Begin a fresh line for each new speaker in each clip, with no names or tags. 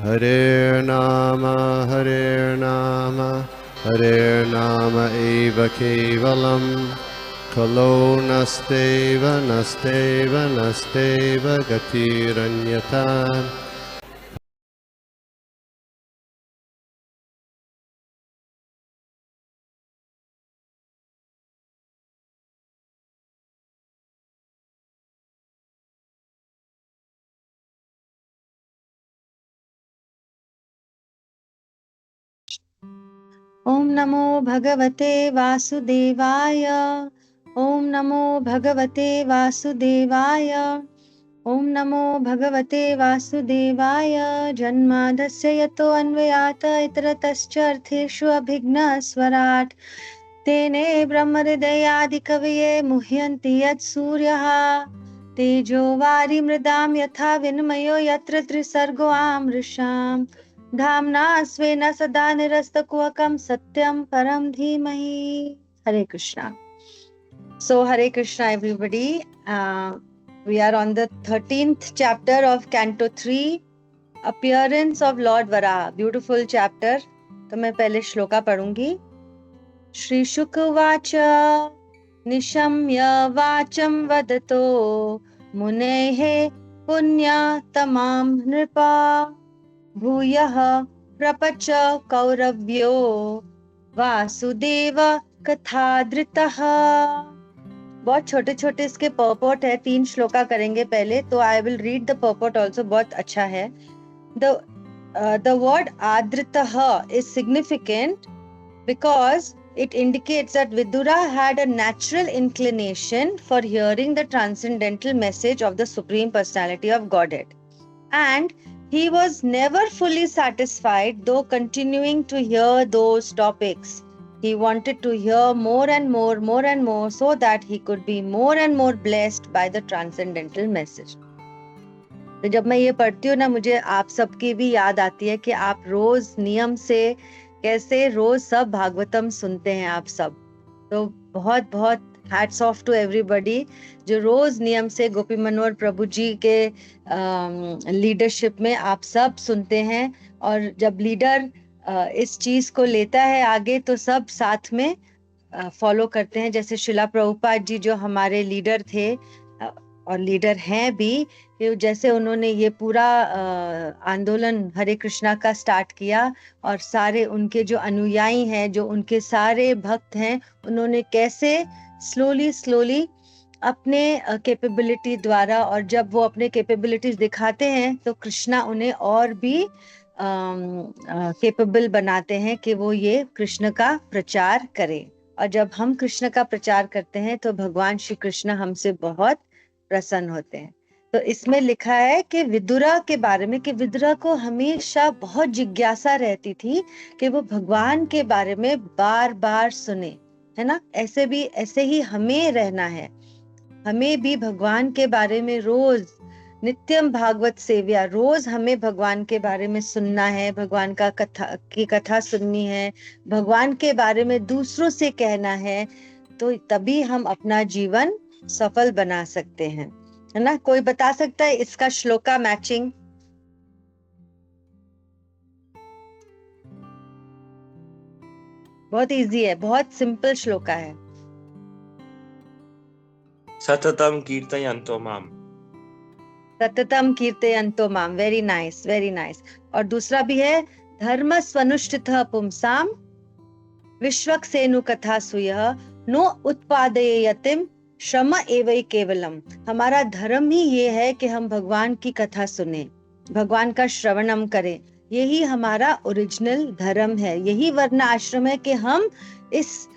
Hare Nama, Hare Nama eva kevalam, Kalo nasteva, nasteva, nasteva gatiranyata.
ओम नमो भगवते वासुदेवाय। ओम नमो भगवते वासुदेवाय। ओम नमो भगवते वासुदेवाय। जन्मादस्य यतो अन्वयात इतरतश्च अर्थेषु अभिघ्नस्वराट् तेने ब्रह्महृदयादिकवये मुह्यन्ति यत्सूर्यः तेजो वारिमृदां यथा विनिमयो यत्र त्रिसर्गो आमृषाम् धाम्ना स्वेन सदा निरस्तकुहकं सत्यं परम धीमहि। हरे Krishna. So Hare Krishna everybody. We are on the 13th chapter of Canto 3, Appearance of Lord Varaha. Beautiful chapter. तो मैं पहले श्लोका पढ़ूंगी. श्री शुकवाच निशम्य वाचं वदतो मुनेः पुण्यतमां नृपा भूयः प्रपच कौरव्यो वासुदेव कथादृतः. बहुत छोटे छोटे इसके पर्पोट है. 3 श्लोका करेंगे पहले. तो I will read the purport also. बहुत अच्छा है. The word adritah is significant because it indicates that Vidura had a natural inclination for hearing the transcendental message of the Supreme Personality of Godhead, and he was never fully satisfied, though continuing to hear those topics. He wanted to hear more and more, so that he could be more and more blessed by the transcendental message. तो जब मैं ये पढ़ती हूँ ना, मुझे आप सबकी भी याद आती है कि आप रोज नियम से कैसे रोज सब भागवतम सुनते हैं आप सब. तो बहुत बहुत हैट्स ऑफ टू एवरीबॉडी जो रोज नियम से गोपी मनोहर प्रभु जी के लीडरशिप में आप सब सुनते हैं. और जब लीडर इस चीज को लेता है आगे तो सब साथ में फॉलो करते हैं. जैसे शिला प्रभुपाद जी जो हमारे लीडर थे और लीडर हैं भी, जैसे उन्होंने ये पूरा आंदोलन हरे कृष्णा का स्टार्ट किया और सारे उनके जो अनुयायी हैं, जो उनके सारे भक्त हैं, उन्होंने कैसे स्लोली अपने कैपेबिलिटी द्वारा, और जब वो अपने कैपेबिलिटीज दिखाते हैं तो कृष्णा उन्हें और भी कैपेबल बनाते हैं कि वो ये कृष्ण का प्रचार करें. और जब हम कृष्ण का प्रचार करते हैं तो भगवान श्री कृष्ण हमसे बहुत प्रसन्न होते हैं. तो इसमें लिखा है कि विदुरा के बारे में कि विदुरा को हमेशा बहुत जिज्ञासा रहती थी कि वो भगवान के बारे में बार बार सुने, है ना. ऐसे ही हमें रहना है. हमें भी भगवान के बारे में रोज नित्यम भागवत सेव्या, रोज हमें भगवान के बारे में सुनना है, भगवान का कथा सुननी है, भगवान के बारे में दूसरों से कहना है. तो तभी हम अपना जीवन सफल बना सकते हैं, है ना. कोई बता सकता है इसका श्लोका मैचिंग? बहुत इजी है, बहुत सिंपल श्लोका है.
सततम कीर्तयन्तो माम.
सततम कीर्तयन्तो माम. Very nice, very nice. और दूसरा भी है धर्म स्वनुष्ठितः पुंसाम विश्वक्सेनु कथा सुयः नो उत्पादयतिम श्रम एवं केवलम. हमारा धर्म ही ये है कि हम भगवान की कथा सुने, भगवान का श्रवणम करें. यही हमारा ओरिजिनल धर्म है. यही वर्ण आश्रम है कि हम इस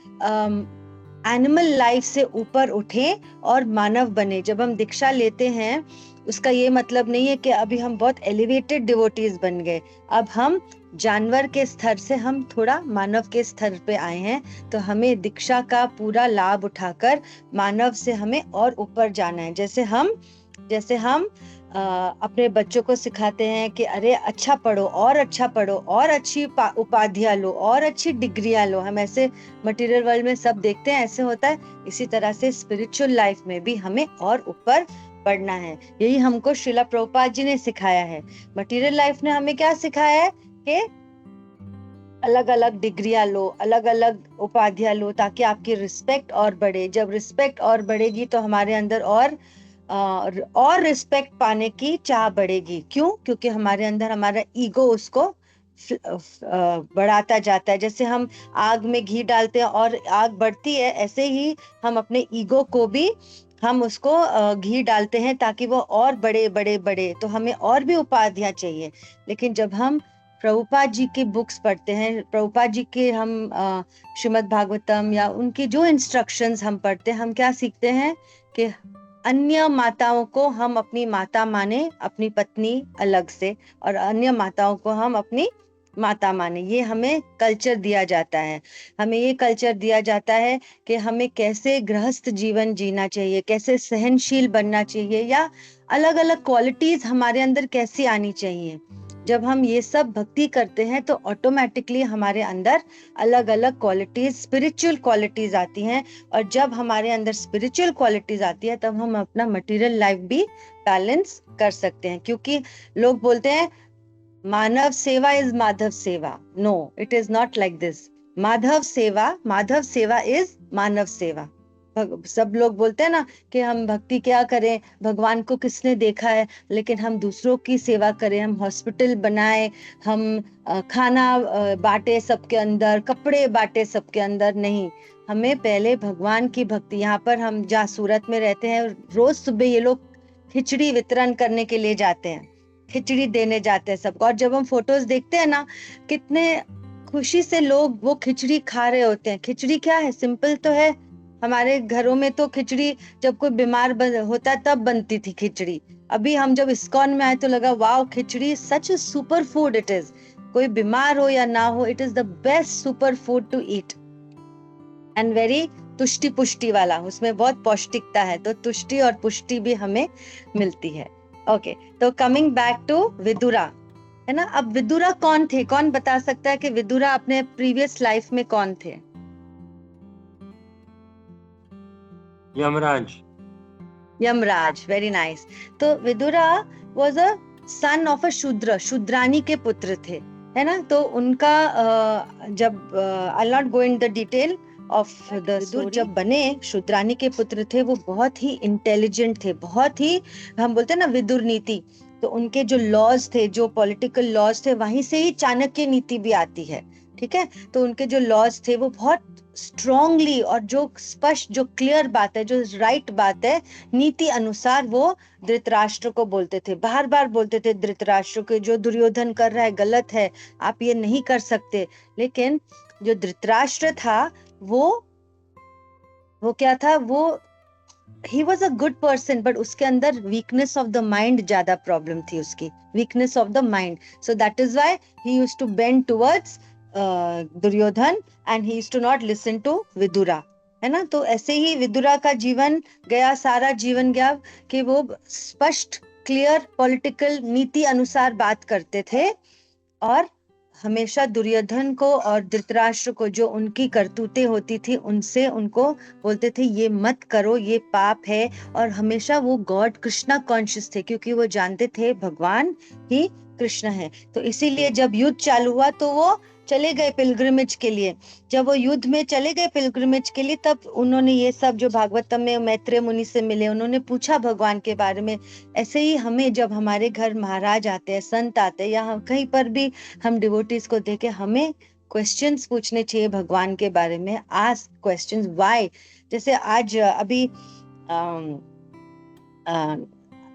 एनिमल लाइफ से ऊपर उठे और मानव बने. जब हम दीक्षा लेते हैं उसका ये मतलब नहीं है कि अभी हम बहुत एलिवेटेड डिवोटीज बन गए. अब हम जानवर के स्तर से हम थोड़ा मानव के स्तर पे आए हैं. तो हमें दीक्षा का पूरा लाभ उठाकर मानव से हमें और ऊपर जाना है. जैसे हम अपने बच्चों को सिखाते हैं कि अरे अच्छा पढ़ो और अच्छा पढ़ो और अच्छी उपाधियां लो और अच्छी डिग्रियां लो. हम ऐसे मटेरियल वर्ल्ड में सब देखते हैं, ऐसे होता है. इसी तरह से स्पिरिचुअल लाइफ में भी हमें और ऊपर बढ़ना है। यही हमको श्रीला प्रभुपाद जी ने सिखाया है। मटेरियल लाइफ ने हमें क्या सिखाया है कि अलग अलग डिग्रियां लो, अलग अलग उपाधियां लो, ताकि आपकी रिस्पेक्ट और बढ़े। जब रिस्पेक्ट और बढ़ेगी तो हमारे अंदर और रिस्पेक्ट पाने की चाह बढ़ेगी। क्यों? क्योंकि हमारे अंदर हमारा ईगो उसको बढ़ाता जाता है। जैसे हम आग में घी डालते हैं और आग बढ़ती है, ऐसे ही हम अपने ईगो को भी हम उसको घी डालते हैं ताकि वो और बड़े बड़े बड़े, तो हमें और भी उपाधियां चाहिए। लेकिन जब हम प्रभुपाद जी की बुक्स पढ़ते हैं, प्रभुपाद जी के हम श्रीमद् भागवतम या उनकी जो इंस्ट्रक्शंस हम पढ़ते हैं, हम क्या सीखते हैं कि अन्य माताओं को हम अपनी माता माने, अपनी पत्नी अलग से, और अन्य माताओं को हम अपनी माता माने। ये हमें कल्चर दिया जाता है। हमें ये कल्चर दिया जाता है कि हमें कैसे गृहस्थ जीवन जीना चाहिए, कैसे सहनशील बनना चाहिए, या अलग अलग क्वालिटीज हमारे अंदर कैसी आनी चाहिए। जब हम ये सब भक्ति करते हैं तो ऑटोमेटिकली हमारे अंदर अलग अलग क्वालिटीज, स्पिरिचुअल क्वालिटीज आती हैं। और जब हमारे अंदर स्पिरिचुअल क्वालिटीज आती है तब हम अपना मटेरियल लाइफ भी बैलेंस कर सकते हैं। क्योंकि लोग बोलते हैं मानव सेवा is Madhav seva. No, it is not like this. Madhav seva is मानव सेवा। सब लोग बोलते हैं ना कि हम भक्ति क्या करें, भगवान को किसने देखा है, लेकिन हम दूसरों की सेवा करें, हम हॉस्पिटल बनाए, हम खाना बांटे सबके अंदर, कपड़े बांटे सबके अंदर। नहीं, हमें पहले भगवान की भक्ति। यहाँ पर हम जहाँ सूरत में रहते हैं, रोज सुबह ये लोग खिचड़ी वितरण करने के लिए जाते हैं, खिचड़ी देने जाते हैं सबको। और जब हम फोटोज देखते हैं ना, कितने खुशी से लोग वो खिचड़ी खा रहे होते हैं। खिचड़ी क्या है? सिंपल तो है। हमारे घरों में तो खिचड़ी जब कोई बीमार होता तब बनती थी खिचड़ी। अभी हम जब इस्कॉन में आए तो लगा wow, khichdi such a super food it is. कोई बीमार हो या ना हो, it is the best super food to eat, and very तुष्टि पुष्टि वाला। उसमें बहुत पौष्टिकता है, तो तुष्टि और पुष्टि भी हमें मिलती है। ओके, तो कमिंग बैक टू विदुरा, है ना। अब विदुरा कौन थे? कौन बता सकता है कि विदुरा अपने प्रीवियस लाइफ में कौन थे?
यमराज।
Yamraj, very nice. तो Vidura was a son of a Shudra, शूद्रानी के पुत्र थे, है ना। तो उनका जब I not go in the detail of the story, जब बने शूद्रानी के पुत्र थे, वो बहुत ही इंटेलिजेंट थे, बहुत ही, हम बोलते हैं ना विदुर नीति। तो उनके जो लॉज थे, जो पॉलिटिकल लॉज थे, वहीं से ही चाणक्य नीति भी आती है, ठीक है। तो उनके जो लॉज थे वो बहुत स्ट्रांगली, और जो स्पष्ट, जो क्लियर बात है, जो राइट बात है, नीति अनुसार वो धृतराष्ट्र को बोलते थे। बार बार बोलते थे धृतराष्ट्र को, जो दुर्योधन कर रहा है गलत है, आप ये नहीं कर सकते। लेकिन जो धृतराष्ट्र था वो क्या था? वो he was a good person, but उसके अंदर weakness of the mind ज्यादा प्रॉब्लम थी, उसकी weakness of the mind. So that is why he used to bend towards Duryodhan, and he used to not listen to Vidura, है ना। तो ऐसे ही विदुरा का जीवन गया, सारा जीवन गया कि वो स्पष्ट, क्लियर पॉलिटिकल नीति अनुसार बात करते थे, और हमेशा दुर्योधन को और धृतराष्ट्र को, जो उनकी करतूतें होती थी, उनसे उनको बोलते थे ये मत करो, ये पाप है। और हमेशा वो गॉड कृष्णा कॉन्शियस थे, क्योंकि वो जानते थे भगवान ही कृष्ण है। तो इसीलिए जब युद्ध चालू हुआ तो वो चले गए पिलग्रिमेज के लिए। जब वो युद्ध में चले गए पिलग्रिमेज के लिए, तब उन्होंने ये सब, जो भागवतम में मैत्रेय मुनि से मिले, उन्होंने पूछा भगवान के बारे में। ऐसे ही हमें, जब हमारे घर महाराज आते हैं, संत आते हैं, या हम कहीं पर भी हम डिवोटीज को देखे, हमें क्वेश्चंस पूछने चाहिए भगवान के बारे में। Ask questions, why. जैसे आज अभी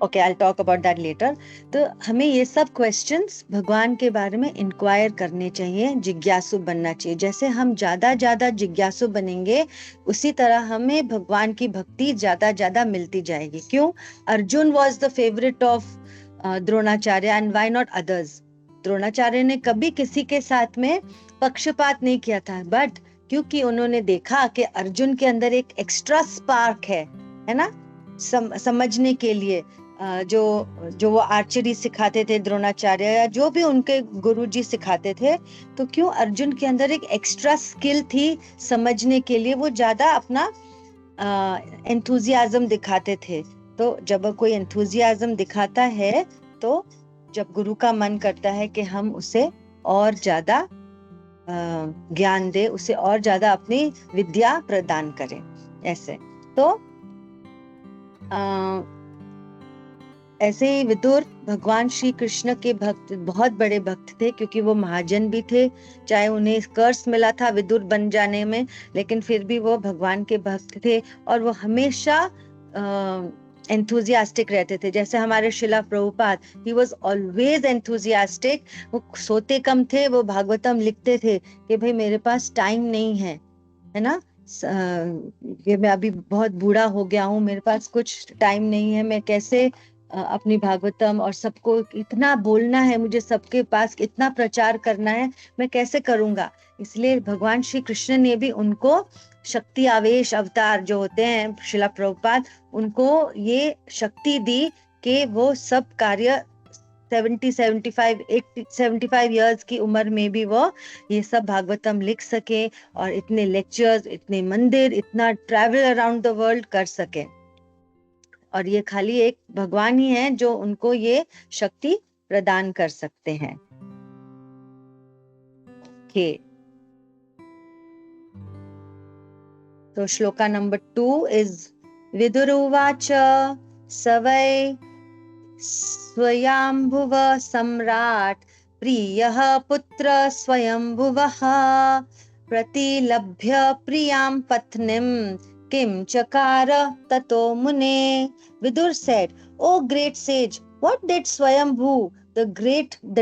okay, I will talk about that later. तो हमें ये सब क्वेश्चंस भगवान के बारे में इंक्वायर करने चाहिए, जिज्ञासु बनना चाहिए। जैसे हम ज्यादा ज्यादा जिज्ञासु बनेंगे, उसी तरह हमें भगवान की भक्ति ज्यादा ज्यादा मिलती जाएगी। क्यों? Arjun was the favourite of Dronacharya, and why not others. Dronacharya ने कभी किसी के साथ में पक्षपात नहीं किया था, बट क्योंकि उन्होंने देखा कि अर्जुन के अंदर एक एक्स्ट्रा स्पार्क है ना, समझने के लिए। जो वो आर्चरी सिखाते थे द्रोणाचार्य, या जो भी उनके गुरुजी सिखाते थे, तो क्यों अर्जुन के अंदर एक एक्स्ट्रा स्किल थी समझने के लिए, वो ज्यादा अपना एंथुजियाज्म दिखाते थे। तो जब कोई एंथुजियाज्म दिखाता है तो जब गुरु का मन करता है कि हम उसे और ज्यादा ज्ञान दे, उसे और ज्यादा अपनी विद्या प्रदान करें, ऐसे। तो ऐसे ही विदुर भगवान श्री कृष्ण के भक्त, बहुत बड़े भक्त थे, क्योंकि वो महाजन भी थे। चाहे उन्हें कर्स मिला था विदुर बन जाने में, लेकिन फिर भी वो भगवान के भक्त थे और वो हमेशा एंथुजियास्टिक रहते थे। जैसे हमारे शिला Prabhupada, he was always enthusiastic. वो सोते कम थे, वो भागवतम लिखते थे कि भाई मेरे पास टाइम नहीं है ना, ये मैं अभी बहुत बूढ़ा हो गया हूँ, मेरे पास कुछ टाइम नहीं है, मैं कैसे अपनी भागवतम और सबको इतना बोलना है, मुझे सबके पास इतना प्रचार करना है, मैं कैसे करूंगा। इसलिए भगवान श्री कृष्ण ने भी उनको शक्ति आवेश अवतार जो होते हैं शिला प्रभुपाद, उनको ये शक्ति दी कि वो सब कार्य 75 इयर्स की उम्र में भी वो ये सब भागवतम लिख सके और इतने लेक्चर्स, इतने मंदिर, इतना ट्रैवल अराउंड द वर्ल्ड कर सके। और ये खाली एक भगवान ही है जो उनको ये शक्ति प्रदान कर सकते हैं। ओके, तो श्लोका नंबर 2 इज विदुरुवाच सवै स्वयंभुव सम्राट प्रियः पुत्र स्वयंभुवः प्रतिलभ्य प्रियां पत्नीं किम चकार ततो मुने। Vidur said, "O great sage, what did Swayambhu, the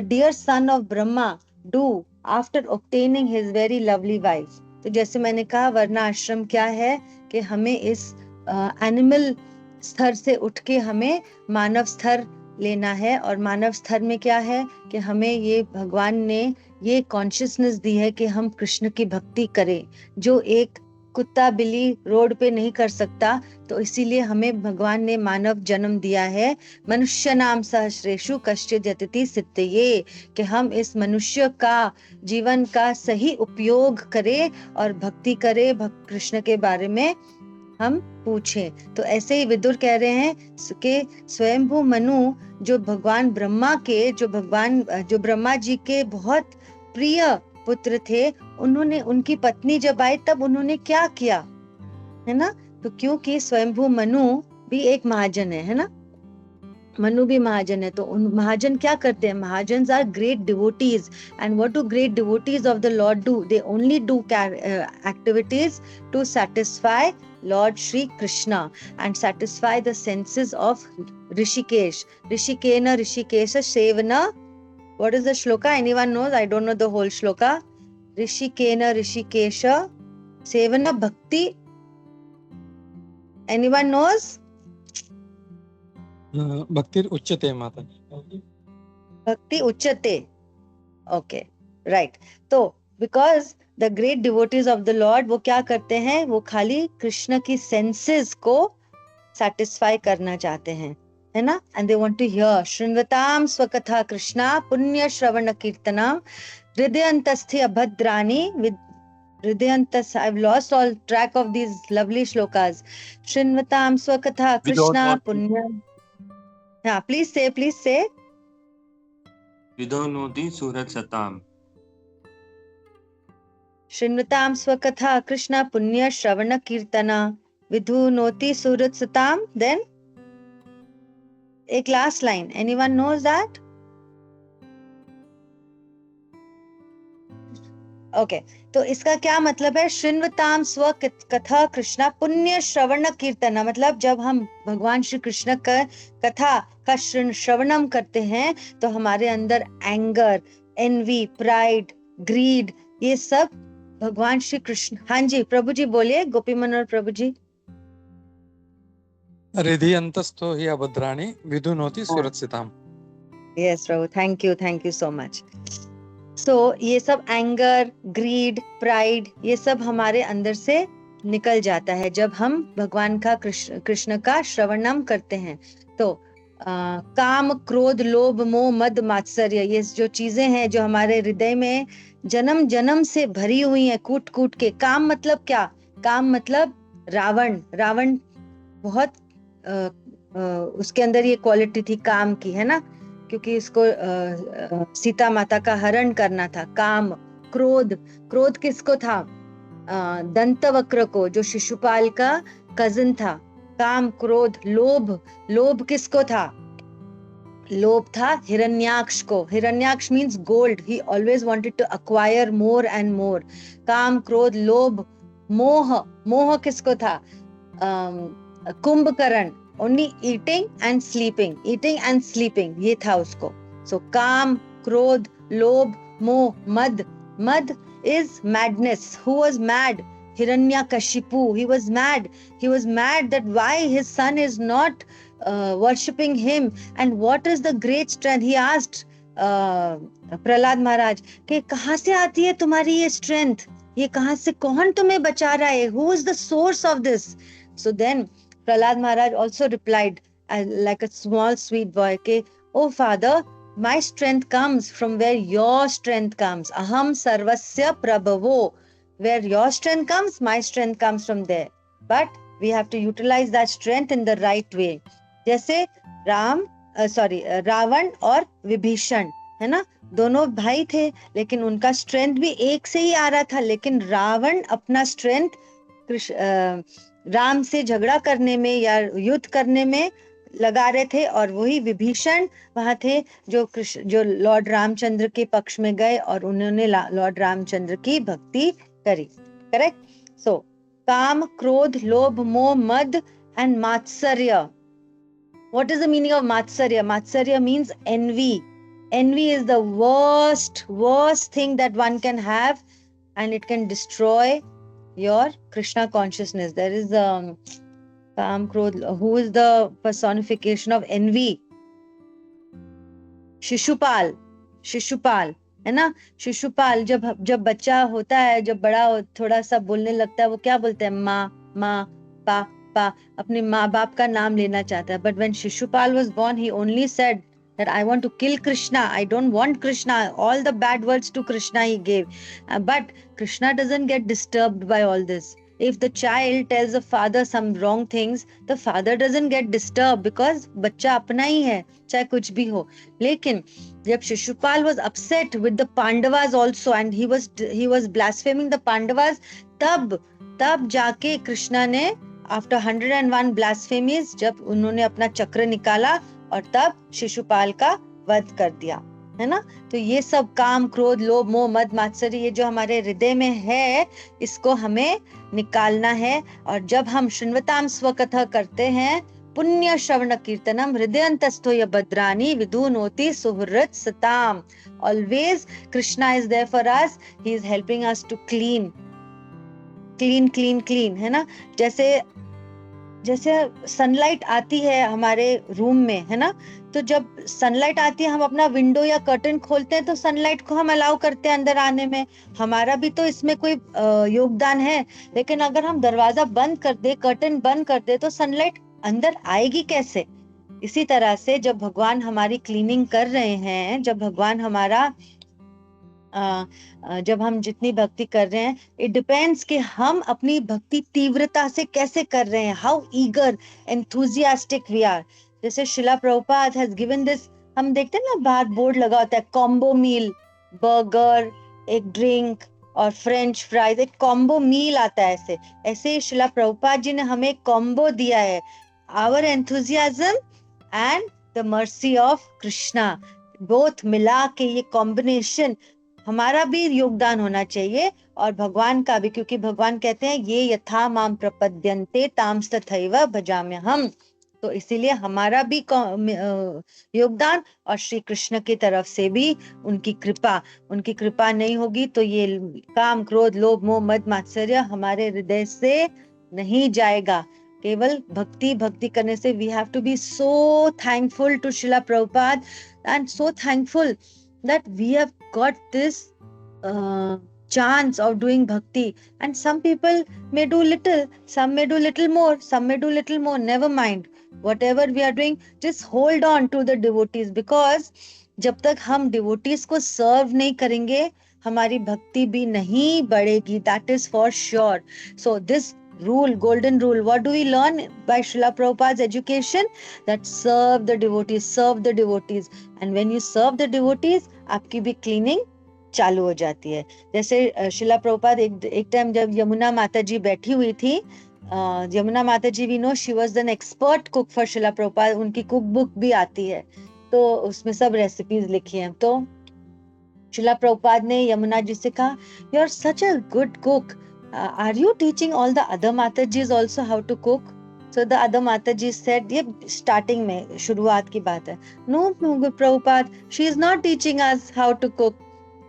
dear son of Brahma, do after obtaining his very lovely wife?" तो जैसे मैंने कहा, वर्ण आश्रम क्या है कि हमें इस एनिमल स्तर से उठ के हमें मानव स्तर लेना है। और मानव स्तर में क्या है कि हमें ये भगवान ने ये कॉन्शियसनेस दी है कि हम कृष्ण की भक्ति करें, जो एक कुत्ता बिल्ली रोड पे नहीं कर सकता। तो इसीलिए हमें भगवान ने मानव जन्म दिया है। मनुष्य नाम सहस्रेषु कश्चित् यतति सिद्धये, कि हम इस मनुष्य का जीवन का सही उपयोग करें और भक्ति करें, कृष्ण के बारे में हम पूछें। तो ऐसे ही विदुर कह रहे हैं कि स्वयंभू मनु जो भगवान ब्रह्मा के, जो ब्रह्मा जी के बहुत प्रिय पुत्र थे, उन्होंने, उनकी पत्नी जब आई तब उन्होंने क्या किया, है ना। तो क्योंकि स्वयंभू मनु भी एक महाजन है ना, मनु भी महाजन है। तो उन महाजन क्या करते हैं, mahajans are great devotees. And what do great devotees of the lord do? They only do activities to satisfy Lord Shri Krishna and satisfy the senses of Rishikesh. Rishikena Rishikesha Sevana. What is the shloka? Anyone knows? I don't know the whole shloka. Rishikena Rishikesha Sevana Bhakti. Anyone knows?
Bhaktir Uchyate Mata.
Bhakti Uchyate. Okay, right. So, because the great devotees of the Lord, वो क्या करते हैं, वो खाली कृष्ण की senses को satisfy करना चाहते हैं, है ना। And they want to hear शृण्वताम स्वकथा कृष्णा पुण्य श्रवण कीर्तनम हृदयंतस्थे अभद्राणि हृदयंतस। I've lost all track of these lovely shlokas. शृण्वताम स्वकथा कृष्णा पुण्य। हाँ, please say.
विदोनोति सुरक्षताम।
शृण्वताम स्वकथा कृष्ण पुण्य श्रवण कीर्तना विधुनोति सुहृत्सताम। देन एक last line, anyone knows that? Okay, तो इसका क्या मतलब है? शृण्वताम स्व कथा कृष्ण पुण्य श्रवण कीर्तना, मतलब जब हम भगवान श्री कृष्ण का कथा का श्रवणम करते हैं तो हमारे अंदर एंगर, एनवी, प्राइड, ग्रीड, ये सब भगवान श्री कृष्ण। हाँ जी प्रभु जी बोलिए, गोपी मनोहर प्रभु जी।
हृदयंतस्थो हि अभद्राणि विधुनोति सुरक्षिताम।
Yes Prabhu, thank you so much. So ये सब एंगर, ग्रीड, प्राइड, ये सब हमारे अंदर से निकल जाता है जब हम भगवान का कृष्ण का श्रवणम करते हैं। तो काम, क्रोध, लोभ, मोह, मद, मात्सर्य, ये जो चीजें हैं जो हमारे हृदय में जन्म जन्म से भरी हुई है, कूट कूट के। काम मतलब क्या? काम मतलब रावण बहुत उसके अंदर ये क्वालिटी थी काम की, है ना, क्योंकि इसको सीता माता का हरण करना था। काम, क्रोध, क्रोध किसको था? दंतवक्र को, जो शिशुपाल का कजिन था। काम, क्रोध, लोभ, लोभ किसको था? लोभ था हिरण्याक्ष को। Hiranyaksha means gold, he always wanted to acquire more and more. काम, क्रोध, लोभ, मोह, मोह किसको था? Kumbhakarna, only eating and sleeping, eating and sleeping, ये था उसको। सो काम, क्रोध, लोभ, मोह, मद, मद is madness. Who was mad? Hiranyakashipu. He was mad. He was mad that why his son is not worshipping him, and what is the great strength? He asked Prahlad महाराज कि कहाँ से आती है तुम्हारी ये strength? ये कहाँ से, कौन तुम्हें बचा रहा है? Who is the source of this? So then Prahlad Maharaj also replied like a small sweet boy कि oh father, my strength comes from where your strength comes. Aham sarvasya prabhavo. Where your strength comes, my strength comes from there. But we have to utilize that strength in the right way. जैसे रावण और विभीषण, है ना, दोनों भाई थे, लेकिन उनका strength भी एक से ही आ रहा था। लेकिन रावण अपना स्ट्रेंथ राम से झगड़ा करने में या युद्ध करने में लगा रहे थे, और वही विभीषण वहां थे जो लॉर्ड रामचंद्र के पक्ष में गए और उन्होंने लॉर्ड रामचंद्र की भक्ति करी। करेक्ट? सो काम, क्रोध, लोभ, मोह, मद and मात्सर्य. What is the meaning of matsarya? Matsarya means envy. Envy is the worst thing that one can have, and it can destroy your Krishna consciousness. There is Kam, Krodh. Who is the personification of envy? Shishupal. Shishupal, है ना? शिशुपाल जब बच्चा होता है, जब बड़ा थोड़ा सा बोलने लगता है, वो क्या बोलता है? माँ, माँ, पा, पा, अपने माँ बाप का नाम लेना चाहता है. But when Shishupal was born, he only said that I want to kill Krishna. I don't want Krishna. All the bad words to Krishna he gave. But Krishna doesn't get disturbed by all this. If the child tells the father some wrong things, the father doesn't get disturbed because बच्चा अपना ही है, चाहे कुछ भी हो. लेकिन जब Shishupal was upset with the Pandavas also, and he was blaspheming the Pandavas, तब जाके कृष्णा ने आफ्टर 101 ब्लास्फेमीज, जब उन्होंने अपना चक्र निकाला और तब शिशुपाल का वध कर दिया, है ना? तो ये सब काम, क्रोध, लोभ, मोह, मद, मात्सर्य, ये जो हमारे हृदय में है, इसको हमें निकालना है. और जब हम शृण्वताम स्वकथा करते हैं, पुण्य श्रवण कीर्तनम हृदयंतस्थो य भद्राणि विदुनोति सुहृद सताम. Always Krishna is there for us. He is helping us to clean, है ना? जैसे सनलाइट आती है हमारे रूम में, है ना? तो जब सनलाइट आती है, हम अपना विंडो या कर्टन खोलते हैं तो सनलाइट को हम अलाउ करते हैं अंदर आने में. हमारा भी तो इसमें कोई योगदान है. लेकिन अगर हम दरवाजा बंद कर दे, कर्टन बंद कर दे, तो सनलाइट अंदर आएगी कैसे? इसी तरह से जब भगवान हमारी क्लीनिंग कर रहे हैं, जब भगवान हमारा जब हम जितनी भक्ति कर रहे हैं, इट डिपेंड्स कि हम अपनी भक्ति तीव्रता से कैसे कर रहे हैं, how eager, enthusiastic we are. जैसे Shrila Prabhupada has given this, हम देखते हैं ना बाहर बोर्ड लगा होता है, कॉम्बो मील, बर्गर, एक ड्रिंक और फ्रेंच फ्राइज, एक कॉम्बो मील आता है. ऐसे शिला प्रभुपाद जी ने हमें एक कॉम्बो दिया है, our enthusiasm and the mercy of Krishna, both मिला के ये कॉम्बिनेशन. हमारा भी योगदान होना चाहिए और भगवान का भी, क्योंकि भगवान कहते हैं ये यथा माम प्रपद्यन्ते तांस तथैव भजाम्यहम्. तो इसीलिए हमारा भी योगदान और श्री कृष्ण की तरफ से भी उनकी कृपा नहीं होगी तो ये काम, क्रोध, लोभ, मोह, मद, मात्सर्य हमारे हृदय से नहीं जाएगा. केवल भक्ति करने से we have to be so thankful to Srila Prabhupada and so thankful that we have got this chance of doing bhakti. And some people may do little, some may do little more, never mind. Whatever we are doing, just hold on to the devotees, because जब तक हम devotees को serve नहीं करेंगे, हमारी भक्ति भी नहीं बढ़ेगी. That is for sure. So this rule, golden rule. What do we learn by Srila Prabhupada's education? That serve the devotees, serve the devotees. And when you serve the devotees, आपकी भी cleaning चालू हो जाती है. जैसे शिला प्रभुपाद एक time जब यमुना माता जी बैठी हुई थी, Yamuna Mata ji, we know she was an expert cook for Srila Prabhupada. उनकी कुक बुक भी आती है, तो उसमें सब रेसिपीज लिखी हैं. तो शिला प्रभुपाद ने यमुना जी से कहा, you are such a good cook, are you teaching all the other matajis also how to cook? So the other Mataji said, ये starting में शुरुआत की बात है, no Prabhupada, she is not teaching us how to cook.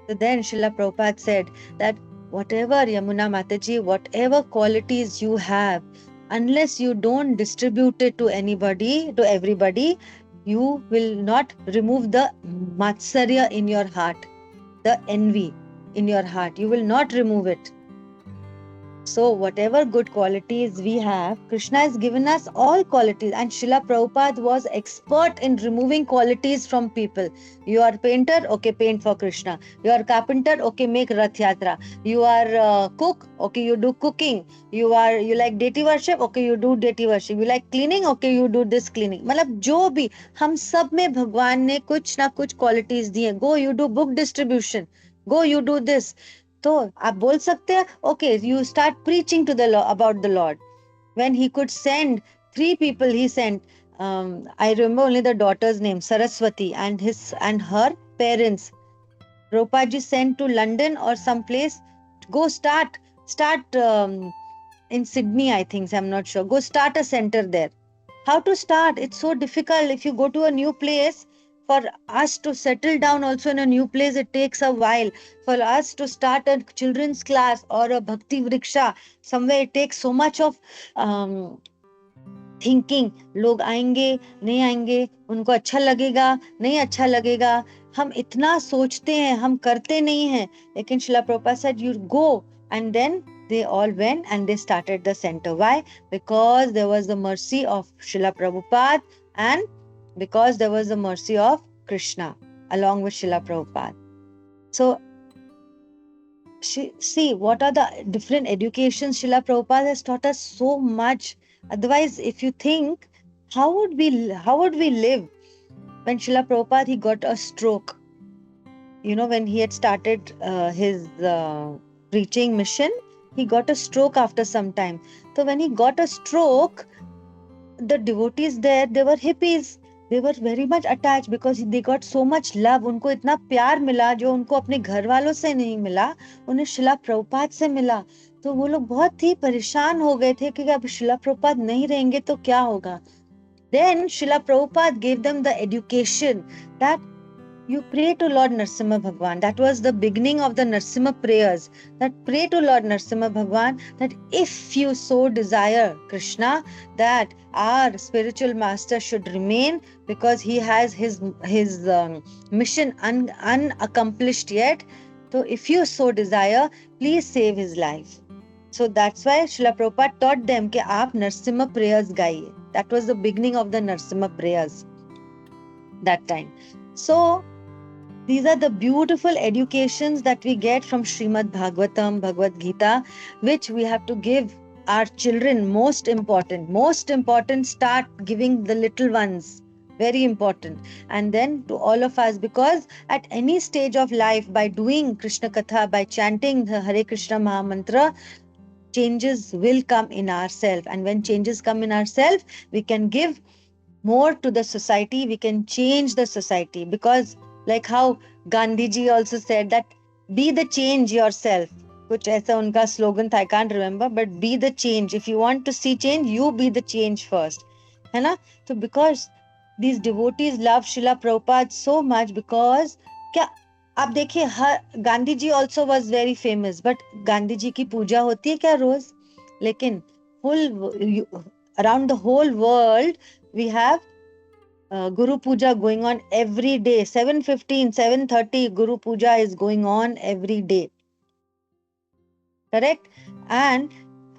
So then Srila Prabhupada said that whatever Yamuna Mataji, whatever qualities you have, unless you don't distribute it to anybody, to everybody, you will not remove the matsarya in your heart, the envy in your heart. You will not remove it. So whatever good qualities we have, Krishna has given us all qualities, and Srila Prabhupada was expert in removing qualities from people. You are painter, okay, paint for Krishna. You are carpenter, okay, make Rath Yatra. You are cook, okay, you do cooking. You like deity worship, okay, you do deity worship. You like cleaning, okay, you do this cleaning. मतलब जो भी, हम सब में भगवान ने कुछ ना कुछ qualities दी हैं. Go, you do book distribution. Go, you do this. तो आप बोल सकते हैं, okay, you start preaching to the about the Lord. When he could send 3 people, he sent, I remember only the daughter's name, Saraswati, and her parents. Prabhupada ji sent to London or some place, go start in Sydney, I think, I'm not sure. Go start a center there. How to start? It's so difficult. If you go to a new place, for us to settle down also in a new place, it takes a while. For us to start a children's class or a bhakti vriksha somewhere, it takes so much of thinking. लोग आएंगे नहीं आएंगे, उनको अच्छा लगेगा नहीं अच्छा लगेगा, हम इतना सोचते हैं, हम करते नहीं हैं. लेकिन शिला Prabhupada said, you go, and then they all went and they started the center. Why? Because there was the mercy of Srila Prabhupada, and because there was the mercy of Krishna along with Srila Prabhupada. So see what are the different educations. Srila Prabhupada has taught us so much. Otherwise, if you think, how would we live? When Srila Prabhupada, he got a stroke, when he had started his preaching mission, he got a stroke after some time. So when he got a stroke, the devotees there, they were hippies. They were very much attached because they got so much love. उनको इतना प्यार मिला जो उनको अपने घर वालों से नहीं मिला, उन्हें शिला प्रभुपाद से मिला. तो वो लोग बहुत ही परेशान हो गए थे कि अब शिला प्रभुपाद नहीं रहेंगे तो क्या होगा. Then Srila Prabhupada gave them the education that you pray to Lord Narasimha Bhagwan. That was the beginning of the Narasimha prayers. That pray to Lord Narasimha Bhagwan that if you so desire, Krishna, that our spiritual master should remain because he has his mission unaccomplished yet. So if you so desire, please save his life. So that's why Srila Prabhupada taught them कि आप Narasimha prayers गाइए. That was the beginning of the Narasimha prayers that time. So these are the beautiful educations that we get from Srimad Bhagavatam, Bhagavad Gita, which we have to give our children. Most important, start giving the little ones. Very important. And then to all of us, because at any stage of life, by doing Krishna Katha, by chanting the Hare Krishna Maha Mantra, changes will come in ourselves. And when changes come in ourselves, we can give more to the society, we can change the society. Because like how Gandhi ji also said that be the change yourself. कुछ ऐसा उनका slogan था, I can't remember, but be the change. If you want to see change, you be the change first. है ना? So because these devotees love Srila Prabhupada so much, because क्या आप देखिए, Gandhi ji also was very famous, but Gandhi ji की पूजा होती है क्या रोज? लेकिन around the whole world we have Guru Puja going on every day. 7:15, 7:30 Guru Puja is going on every day. Correct? And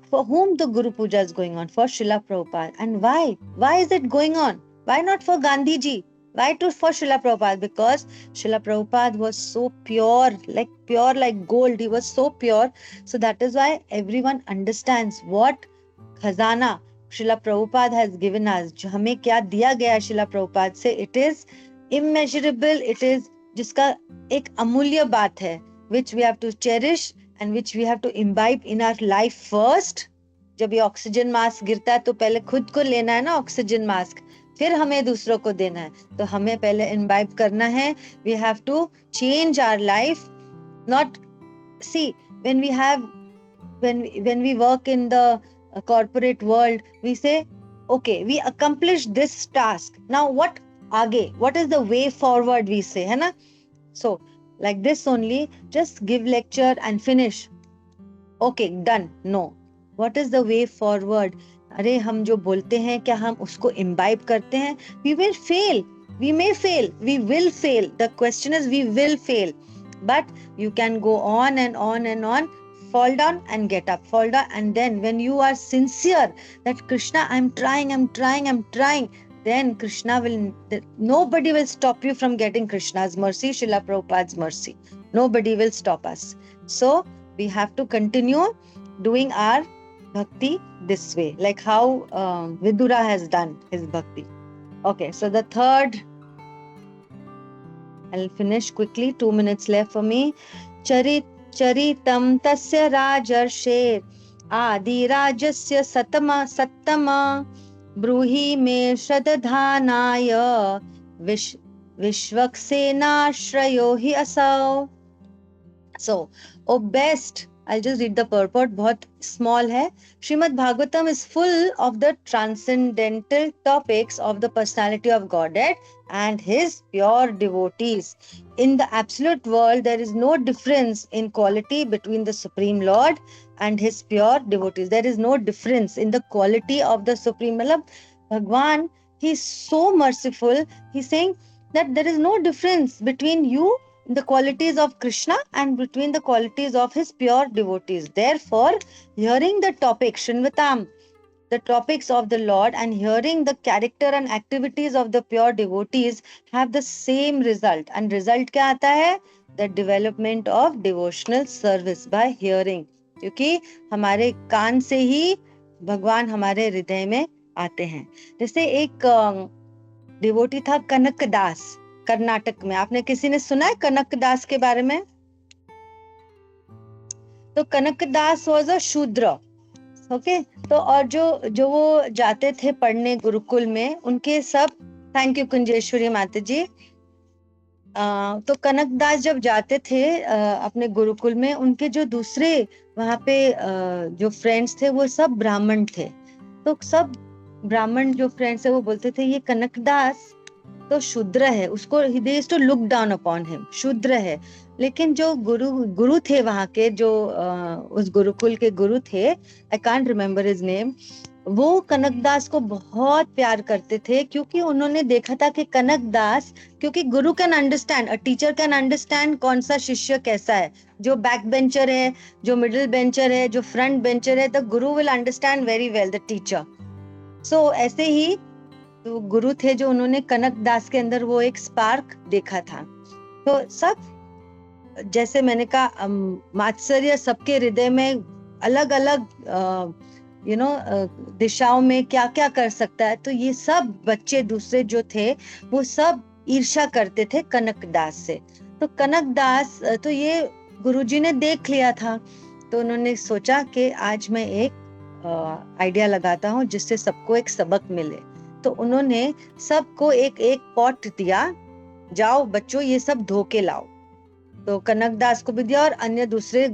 for whom the Guru Puja is going on? For Srila Prabhupada. And why? Why is it going on? Why not for Gandhi ji? Why for Srila Prabhupada? Because Srila Prabhupada was so pure like gold. He was so pure. So that is why everyone understands what खजाना शिला Prabhupada has given us, जो हमें क्या दिया गया शिला प्रभुपाद से, it is immeasurable, it is जिसका एक अमूल्य बात है, which we have to cherish and which we have to imbibe in our life first. जब ये ऑक्सीजन मास्क गिरता है तो पहले खुद को लेना है ना ऑक्सीजन मास्क, फिर हमें दूसरों को देना है. तो हमें पहले इम्बाइब करना है. We have to change our life. Not see when we have when we work in the corporate world, we say okay, we accomplished this task, now what आगे, what is the way forward, we say, है ना. So like this only, just give lecture and finish, okay done. No, what is the way forward? अरे हम जो बोलते हैं क्या हम उसको imbibe करते हैं? We will fail, we may fail, we will fail. The question is we will fail, but you can go on and on and on, fall down and get up, fall down, and then when you are sincere that Krishna, I'm trying, then Krishna will, nobody will stop you from getting Krishna's mercy, Srila Prabhupada's mercy. Nobody will stop us. So we have to continue doing our bhakti this way, like how Vidura has done his bhakti. Okay, so the third, I'll finish quickly, 2 minutes left for me. Charitam tasya rajarshe adi rajasya sattama ब्रूहि मे श्रद्धानाय विश्वक्सेनाश्रयो हि असौ. So, oh best, I'll just read the purport, बहुत small है. Srimad Bhagavatam is full of the transcendental topics of the personality of Godhead and his pure devotees. In the absolute world, there is no difference in quality between the Supreme Lord and his pure devotees. There is no difference in the quality of the Supreme. Matlab, Bhagwan, he is so merciful. He's saying that there is no difference between you, the qualities of Krishna, and between the qualities of his pure devotees. Therefore, hearing the topic, Srinvatam, the topics of the Lord, and hearing the character and activities of the pure devotees have the same result. And result क्या आता है? The development of devotional service by hearing. क्योंकि हमारे कान से ही भगवान हमारे हृदय में आते हैं. जैसे एक डिवोटी था कनकदास, कर्नाटक में. आपने किसी ने सुना है कनकदास के बारे में? तो कनकदास वाज अ शूद्र. ओके, तो और जो वो जाते थे पढ़ने गुरुकुल में, उनके सब, थैंक यू कुंजेश्वरी माता जी. तो कनकदास जब जाते थे अपने गुरुकुल में, उनके जो दूसरे वहां पे जो फ्रेंड्स थे वो सब ब्राह्मण थे. तो सब ब्राह्मण जो फ्रेंड्स है वो बोलते थे ये कनकदास तो शूद्र है, उसको they used to look down upon him, शूद्र है. लेकिन जो गुरु थे वहां के, जो उस गुरुकुल के गुरु थे, I can't remember his name, वो कनकदास को बहुत प्यार करते थे, क्योंकि उन्होंने देखा था कि कनकदास, क्योंकि गुरु can understand, a teacher can understand कौन सा शिष्य कैसा है, जो बैक बेंचर है, जो मिडिल बेंचर है, जो फ्रंट बेंचर है, the guru will understand very well the teacher. So ऐसे ही तो गुरु थे जो उन्होंने कनकदास के अंदर वो एक स्पार्क देखा था. तो सब, जैसे मैंने कहा, मात्सर्य सबके हृदय में अलग अलग दिशाओं में क्या क्या कर सकता है. तो ये सब बच्चे दूसरे जो थे वो सब ईर्ष्या करते थे कनकदास से. तो कनकदास, तो ये गुरुजी ने देख लिया था, तो उन्होंने सोचा कि आज मैं एक आइडिया लगाता हूँ जिससे सबको एक सबक मिले. तो उन्होंने सबको एक एक पॉट दिया, जाओ बच्चों ये सब धो के लाओ. तो कनकदास को भी दिया और अन्य दूसरे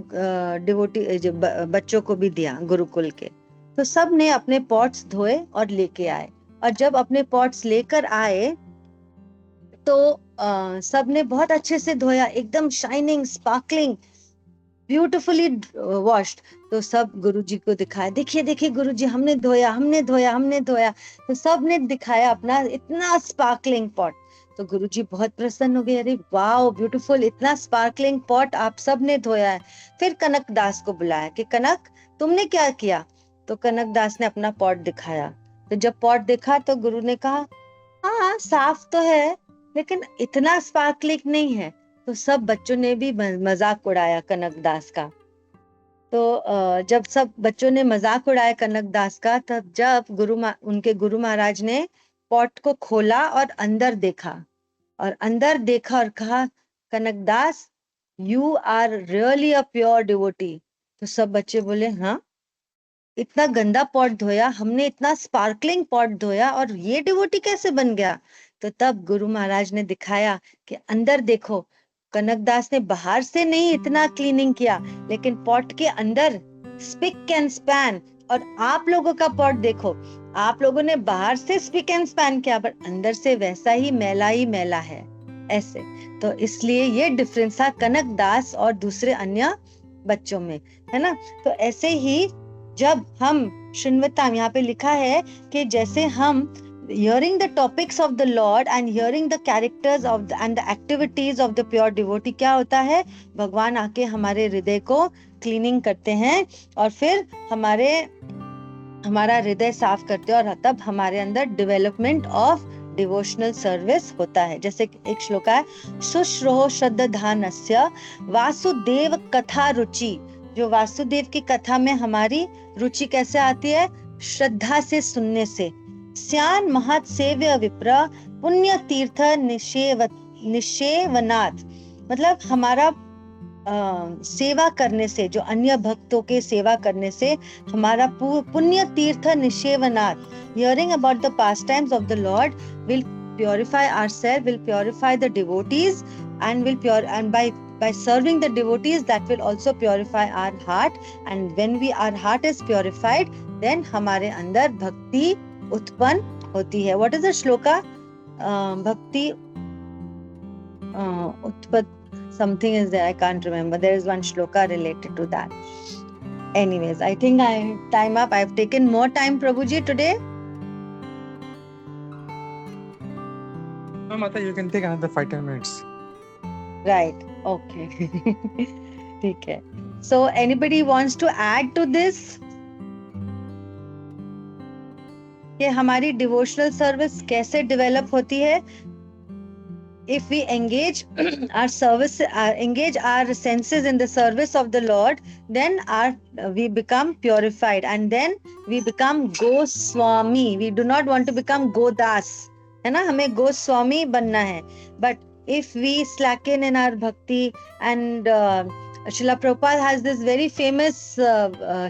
डिवोटी बच्चों को भी दिया गुरुकुल के. तो सब ने अपने पॉट्स धोए और लेके आए. और जब अपने पॉट्स लेकर आए तो सब ने बहुत अच्छे से धोया, एकदम शाइनिंग, स्पार्कलिंग, ब्यूटिफुली वॉश्ड. तो सब गुरुजी को दिखाया, देखिए देखिए गुरुजी, हमने धोया. तो सब ने दिखाया अपना इतना स्पार्कलिंग पॉट. तो गुरुजी बहुत प्रसन्न हो गए, अरे वाओ ब्यूटीफुल, इतना स्पार्कलिंग पॉट आप सब ने धोया है. फिर कनकदास को बुलाया कि कनक तुमने क्या किया. तो कनकदास ने अपना पॉट दिखाया. तो जब पॉट देखा तो गुरु ने कहा हाँ साफ तो है लेकिन इतना स्पार्कलिंग नहीं है. तो सब बच्चों ने भी मजाक उड़ाया कनकदास का. तो जब सब बच्चों ने मजाक उड़ाया कनक दास का, तब जब उनके गुरु महाराज ने पॉट को खोला और अंदर देखा और कहा, Kanak Das, you are really a pure devotee. तो सब बच्चे बोले, हाँ, इतना गंदा पॉट धोया हमने, इतना स्पार्कलिंग पॉट धोया, और ये डिवोटी कैसे बन गया? तो तब गुरु महाराज ने दिखाया कि अंदर देखो, कनकदास ने बाहर से नहीं इतना क्लीनिंग किया, लेकिन पॉट के अंदर स्पिक एंड स्पैन। और आप लोगों का पॉट देखो, आप लोगों ने बाहर से स्पिक एंड स्पैन किया, पर अंदर से वैसा ही मैला है, ऐसे। तो इसलिए ये डिफरेंस था कनकदास और दूसरे अन्य बच्चों में, है ना। तो ऐसे ही जब हम शृण्वताम, यहाँ पे लिखा है कि जैसे हम hearing the topics of the Lord and hearing the characters of and the activities of the pure devotee, क्या होता है, भगवान आके हमारे हृदय को क्लीनिंग करते हैं और फिर हमारा हृदय साफ करते हैं, और तब हमारे अंदर डेवलपमेंट ऑफ डिवोशनल सर्विस होता है। जैसे एक श्लोक है, शुश्रोह श्रद्धानस्य वासुदेव कथा रुचि। जो वासुदेव की कथा में हमारी रुचि कैसे आती है? श्रद्धा से सुनने से। स्यान महत् सेव्य विप्र पुण्य तीर्थ निषेवनात्, मतलब हमारा सेवा करने से, जो अन्य भक्तों के सेवा करने से हमारा पुण्य तीर्थ निषेवनात्, hearing about the pastimes of the Lord will purify ourselves, will purify the devotees, and by serving the devotees, that will also purify our heart. And when our heart is purified, then हमारे अंदर भक्ति उत्पन्न होती है। What is the shloka? Bhakti something is there, I can't remember. There is one shloka related to that. Anyways, I think time up. I've taken more time, Prabhuji, today.
No, Mata, you can take another 5-10 minutes.
Right. Okay. ठीक है. So anybody wants to add to this? कि हमारी devotional service कैसे develop होती है? If we engage our service, engage our senses in the service of the Lord, then we become purified, and then we become Goswami. We do not want to become Godas, है ना? हमें Goswami बनना है. But if we slacken in our bhakti, and Srila Prabhupada has this very famous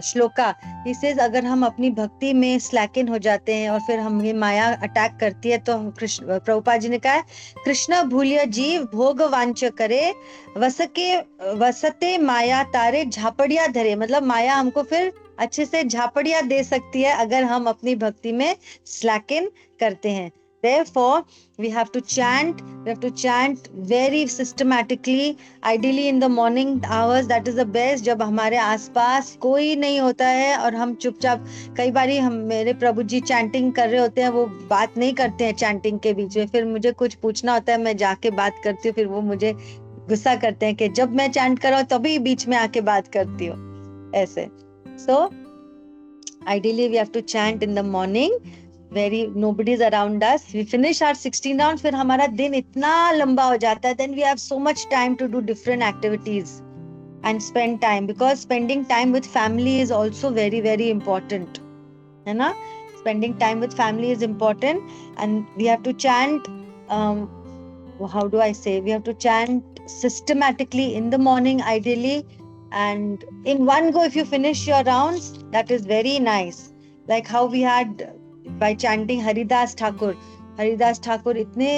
shloka. He says, अगर हम अपनी भक्ति में slacken हो जाते हैं और फिर हमें माया अटैक करती है, तो प्रभुपाद जी ने कहा, कृष्ण भूल्य जीव भोग वांछ करे, वसते माया तारे झापड़िया धरे। मतलब माया हमको फिर अच्छे से झापड़िया दे सकती है अगर हम अपनी भक्ति में slacken करते हैं। Therefore, we have to chant very systematically, ideally in the morning hours. That is the best, जब हमारे आसपास कोई नहीं होता है और हम चुपचाप, कई बारी मेरे प्रभु जी चैंटिंग कर रहे होते हैं, वो बात नहीं करते हैं चैंटिंग के बीच में, फिर मुझे कुछ पूछना होता है, मैं जाके बात करती हूँ, फिर वो मुझे गुस्सा करते हैं कि जब मैं चैंट कर रहा हूँ तभी बीच में आके बात करती हूँ, ऐसे। So, ideally we have to chant in the morning. Nobody is around us. We finish our 16 rounds, फिर हमारा दिन इतना लंबा हो जाता है, then we have so much time to do different activities and spend time, because spending time with family is also very, very important, है ना? Spending time with family is important, and we have to chant, how do I say, we have to chant systematically in the morning ideally, and in one go if you finish your rounds, that is very nice. Like how we had by chanting Haridas Thakur इतने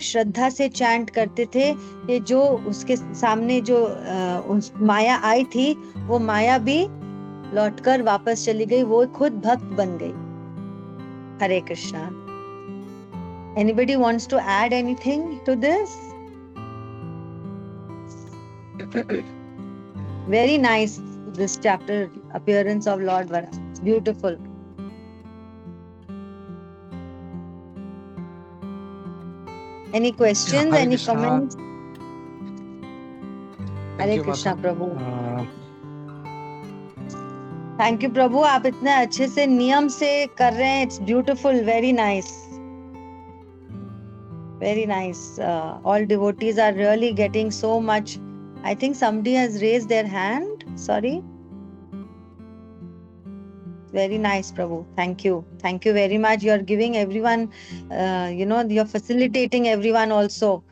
श्रद्धा से chant करते थे कि जो उसके सामने जो माया आई थी, वो माया भी लौटकर वापस चली गई, वो खुद भक्त बन गई। हरे Krishna. Anybody wants to add anything to this? Very nice, this chapter, appearance of Lord Vara. It's beautiful. Any questions?
Hare
Any
Krishna.
comments?
Thank
Hare
you,
Krishna
Mata.
प्रभु। थैंक यू प्रभु, आप इतने अच्छे से नियम से कर रहे हैं। It's beautiful, very nice, very nice. All devotees are really getting so much. I think somebody has raised their hand. Sorry. Very nice, Prabhu. Thank you. Thank you very much. You're giving everyone, you're facilitating everyone also.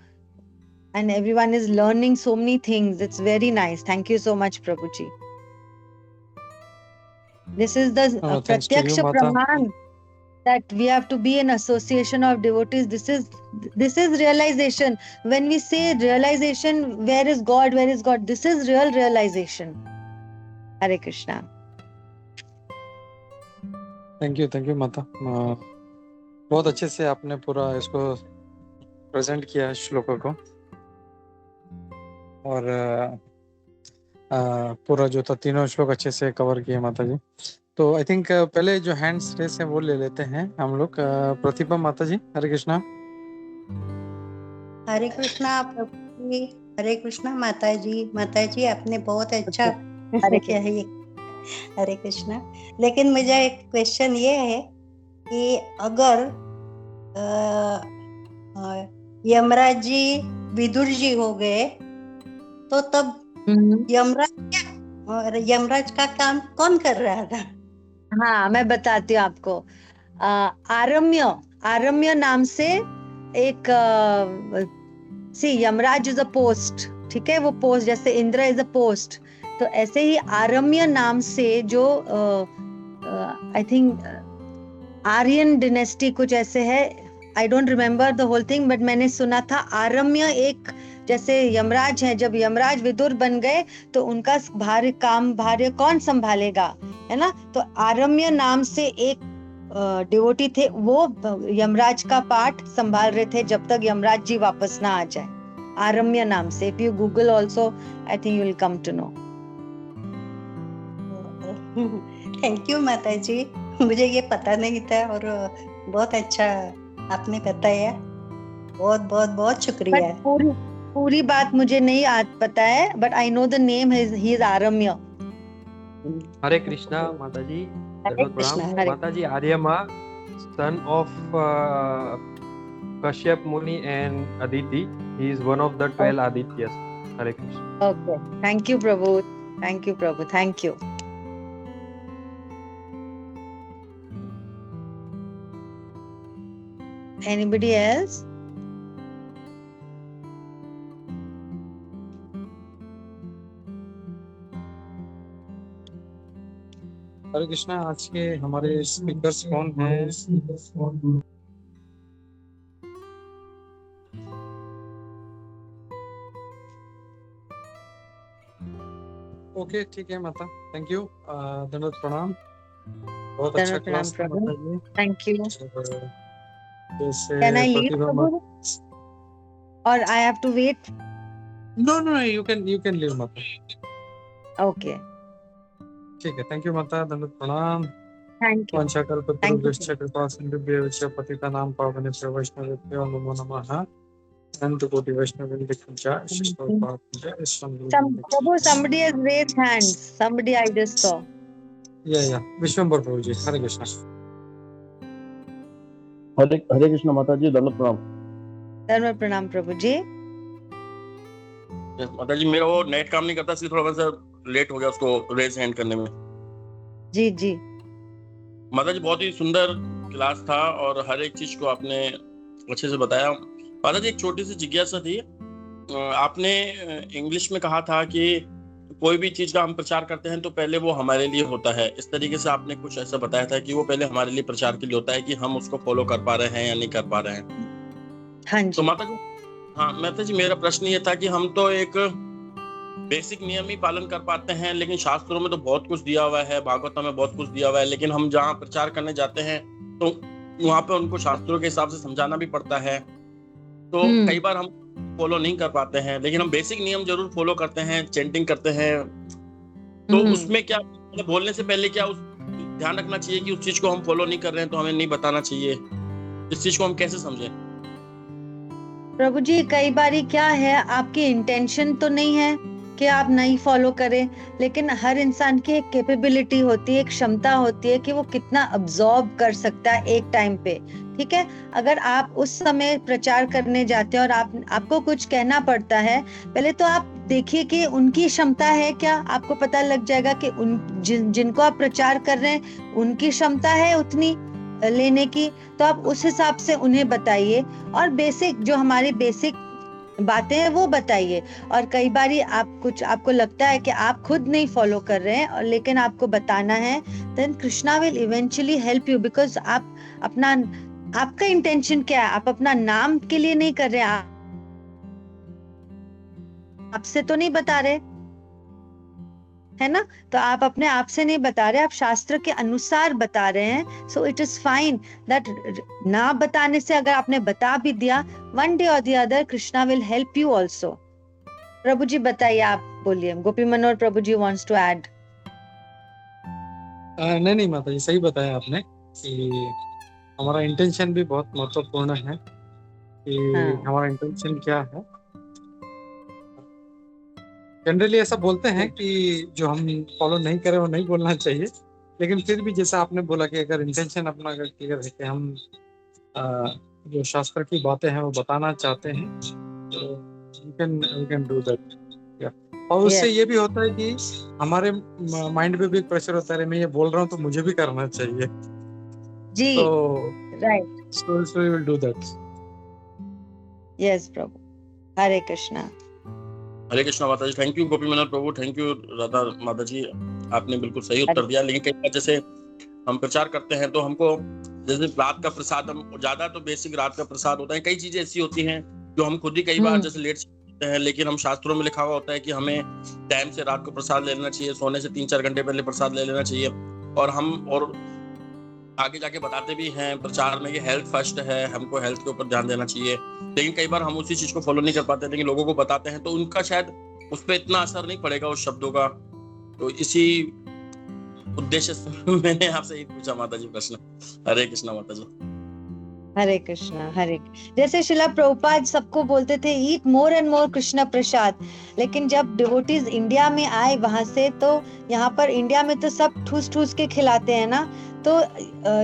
And everyone is learning so many things. It's very nice. Thank you so much, Prabhuji. This is the
Thanks to you,
Pratyaksha
Mata.
Praman that we have to be an association of devotees. This is realization. When we say realization, where is God? Where is God? This is real realization. Hare Krishna.
Thank you माता। बहुत अच्छे से आपने पूरा इसको present किया श्लोकों को, और पूरा जो था तीनों श्लोक अच्छे से कवर किए माता जी। तो आई थिंक पहले जो हैंड्स रेस है वो ले लेते हैं हम लोग। प्रतिभा माता जी, हरे कृष्णा।
हरे कृष्णा प्रभु जी, हरे कृष्णा माता जी आपने बहुत अच्छा किया है ये। हरे कृष्णा। लेकिन मुझे एक क्वेश्चन ये है कि अगर यमराज जी विदुर जी हो गए तो तब यमराज का काम कौन कर रहा था?
हाँ, मैं बताती हूँ आपको। आरम्य नाम से एक यमराज इज अ पोस्ट, ठीक है, वो पोस्ट जैसे इंद्र इज अ पोस्ट, तो ऐसे ही आरम्य नाम से जो आई थिंक आर्यन डिनेस्टी कुछ ऐसे है, I don't remember the whole thing, but मैंने सुना था आरम्य एक जैसे यमराज है, जब यमराज विदुर बन गए तो उनका भार्य कौन संभालेगा, है ना। तो आरम्य नाम से एक डिवोटी थे, वो यमराज का पाठ संभाल रहे थे जब तक यमराज जी वापस ना आ जाए। आरम्य नाम से, if you Google also, I think you will come to know.
Thank you Mata ji, मुझे ये पता नहीं था और बहुत अच्छा आपने बताया। बहुत बहुत बहुत शुक्रिया।
पूरी बात मुझे नहीं पता है, but I know the name, he is Aramya.
Hare Krishna माता जी।
हरे कृष्णा।
माता जी, Aryama son of Kashyap Muni and Aditi, he is one of the 12 Adityas. Hare Krishna.
Okay, thank you Prabhu, thank you Prabhu, thank you. Anybody else?
हरे कृष्णा। आज के हमारे speakers कौन हैं? Okay, ठीक है माता, थैंक यू। धन्यवाद, प्रणाम। बहुत अच्छा क्लास था माता जी,
थैंक यू।
जैसे
Can I leave Prabhu? Or I have to wait?
No, you can leave माता।
Okay.
ठीक है, थैंक यू माता, धन्यवाद, प्रणाम।
Thank you.
वंशाकल्पतरुभ्यश्च कृपासिन्धुभ्यश्च पतितानां पावनेभ्यो वैष्णवेभ्यो नमो नमः। अनंतकोटि वैष्णववृन्देभ्यश्च
Prabhu, somebody has raised hands. Somebody I just saw.
या विश्वम्भर प्रभु जी, हरे कृष्णा।
हरे कृष्णा माता जी, दंडवत प्रणाम।
धन्यवाद, प्रणाम प्रभु जी।
माता जी, मेरा वो नेट काम नहीं करता, इसलिए थोड़ा सा लेट हो गया उसको रेज हैंड करने में।
जी
माता जी, बहुत ही सुंदर क्लास था और हर एक चीज को आपने अच्छे से बताया। माता जी, एक छोटी सी जिज्ञासा थी। आपने इंग्लिश में कहा था कि कोई भी चीज का हम प्रचार करते हैं तो पहले वो हमारे लिए होता है। इस तरीके से आपने कुछ ऐसा बताया था कि वो पहले हमारे लिए प्रचार के लिए होता है कि हम उसको फॉलो कर पा रहे हैं या नहीं कर पा रहे हैं।
हाँ जी।
तो माता जी, मेरा प्रश्न ये था कि हम तो एक बेसिक नियम ही पालन कर पाते हैं, लेकिन शास्त्रों में तो बहुत कुछ दिया हुआ है, भागवत में बहुत कुछ दिया हुआ है, लेकिन हम जहाँ प्रचार करने जाते हैं तो वहाँ पे उनको शास्त्रों के हिसाब से समझाना भी पड़ता है। तो कई बार हम फॉलो नहीं कर पाते हैं, लेकिन हम बेसिक नियम जरूर फॉलो करते हैं, चैंटिंग करते हैं। तो उसमें क्या बोलने से पहले क्या ध्यान रखना चाहिए कि उस चीज को हम फॉलो नहीं कर रहे हैं तो हमें नहीं बताना चाहिए? इस चीज को हम कैसे समझें?
प्रभु जी, कई बारी क्या है, आपकी इंटेंशन तो नहीं है कि आप नहीं फॉलो करें, लेकिन हर इंसान की एक कैपेबिलिटी होती है, एक क्षमता होती है कि वो कितना अब्सॉर्ब कर सकता है एक टाइम पे। ठीक है, अगर आप उस समय प्रचार करने जाते हैं और आपको कुछ कहना पड़ता है, पहले तो आप देखिए कि उनकी क्षमता है क्या, आपको पता लग जाएगा कि जिनको आप प्रचार कर रहे हैं उनकी क्षमता है उतनी लेने की, तो आप उस हिसाब से उन्हें बताइए, और बेसिक जो हमारी बेसिक बातें हैं वो बताइए। और कई बारी आपको लगता है कि आप खुद नहीं फॉलो कर रहे हैं, और लेकिन आपको बताना है, then Krishna will eventually help you, because आपका इंटेंशन क्या है, आप अपना नाम के लिए नहीं कर रहे हैं, आपसे तो नहीं बता रहे, है ना, तो आप अपने आप से नहीं बता रहे, आप शास्त्र के अनुसार बता रहे हैं। So it is fine that ना बताने से अगर आपने बता भी दिया, वन डे और the other Krishna will help you also. प्रभु जी बताइए, आप बोलिए। Gopi Manohar Prabhu ji wants to add.
नहीं माता जी, सही बताया आपने कि हमारा इंटेंशन भी बहुत महत्वपूर्ण है कि हमारा इंटेंशन क्या है। जनरली ऐसा बोलते हैं कि जो हम फॉलो नहीं करें वो नहीं बोलना चाहिए, लेकिन फिर भी जैसा आपने बोला कि अगर इंटेंशन अपना अगर क्लियर है कि हम जो शास्त्र की बातें हैं वो बताना चाहते हैं, तो वी कैन डू दैट। और उससे ये भी होता है कि हमारे माइंड पे भी एक प्रेशर होता है, मैं ये बोल रहा हूँ तो मुझे भी करना चाहिए
जी,
तो
right,
so we will do that.
Yes prabhu, Hare Krishna.
Hare Krishna माता जी। Thank you Gopi Manohar Prabhu, thank you Radha Mata ji, आपने बिल्कुल सही उत्तर दिया। लेकिन कई बार जैसे हम प्रचार करते हैं तो हमको जैसे रात का प्रसाद, हम ज्यादा तो बेसिक रात का प्रसाद होता है, कई चीजें ऐसी होती हैं जो हम खुद ही कई बार जैसे लेट से हैं, लेकिन हम शास्त्रों में लिखा हुआ होता है कि हमें टाइम से रात को प्रसाद ले लेना चाहिए, सोने से 3-4 घंटे पहले प्रसाद ले लेना चाहिए। और आगे जाके बताते भी हैं प्रचार में कि हेल्थ फर्स्ट है, हमको हेल्थ के ऊपर ध्यान देना चाहिए। लेकिन कई बार हम उसी चीज को फॉलो नहीं कर पाते, लेकिन लोगों को बताते हैं तो उनका शायद उस पर इतना असर नहीं पड़ेगा उस शब्दों का। तो इसी उद्देश्य से मैंने आपसे ही पूछा माता जी प्रश्न। हरे कृष्णा माता जी।
हरे कृष्णा, हरे। जैसे शिला प्रभुपाद सबको बोलते थे ईट मोर एंड मोर कृष्ण प्रसाद, लेकिन जब डिवोटीज इंडिया में आए वहां से, तो यहाँ पर इंडिया में तो सब ठूस ठूस के खिलाते हैं ना, तो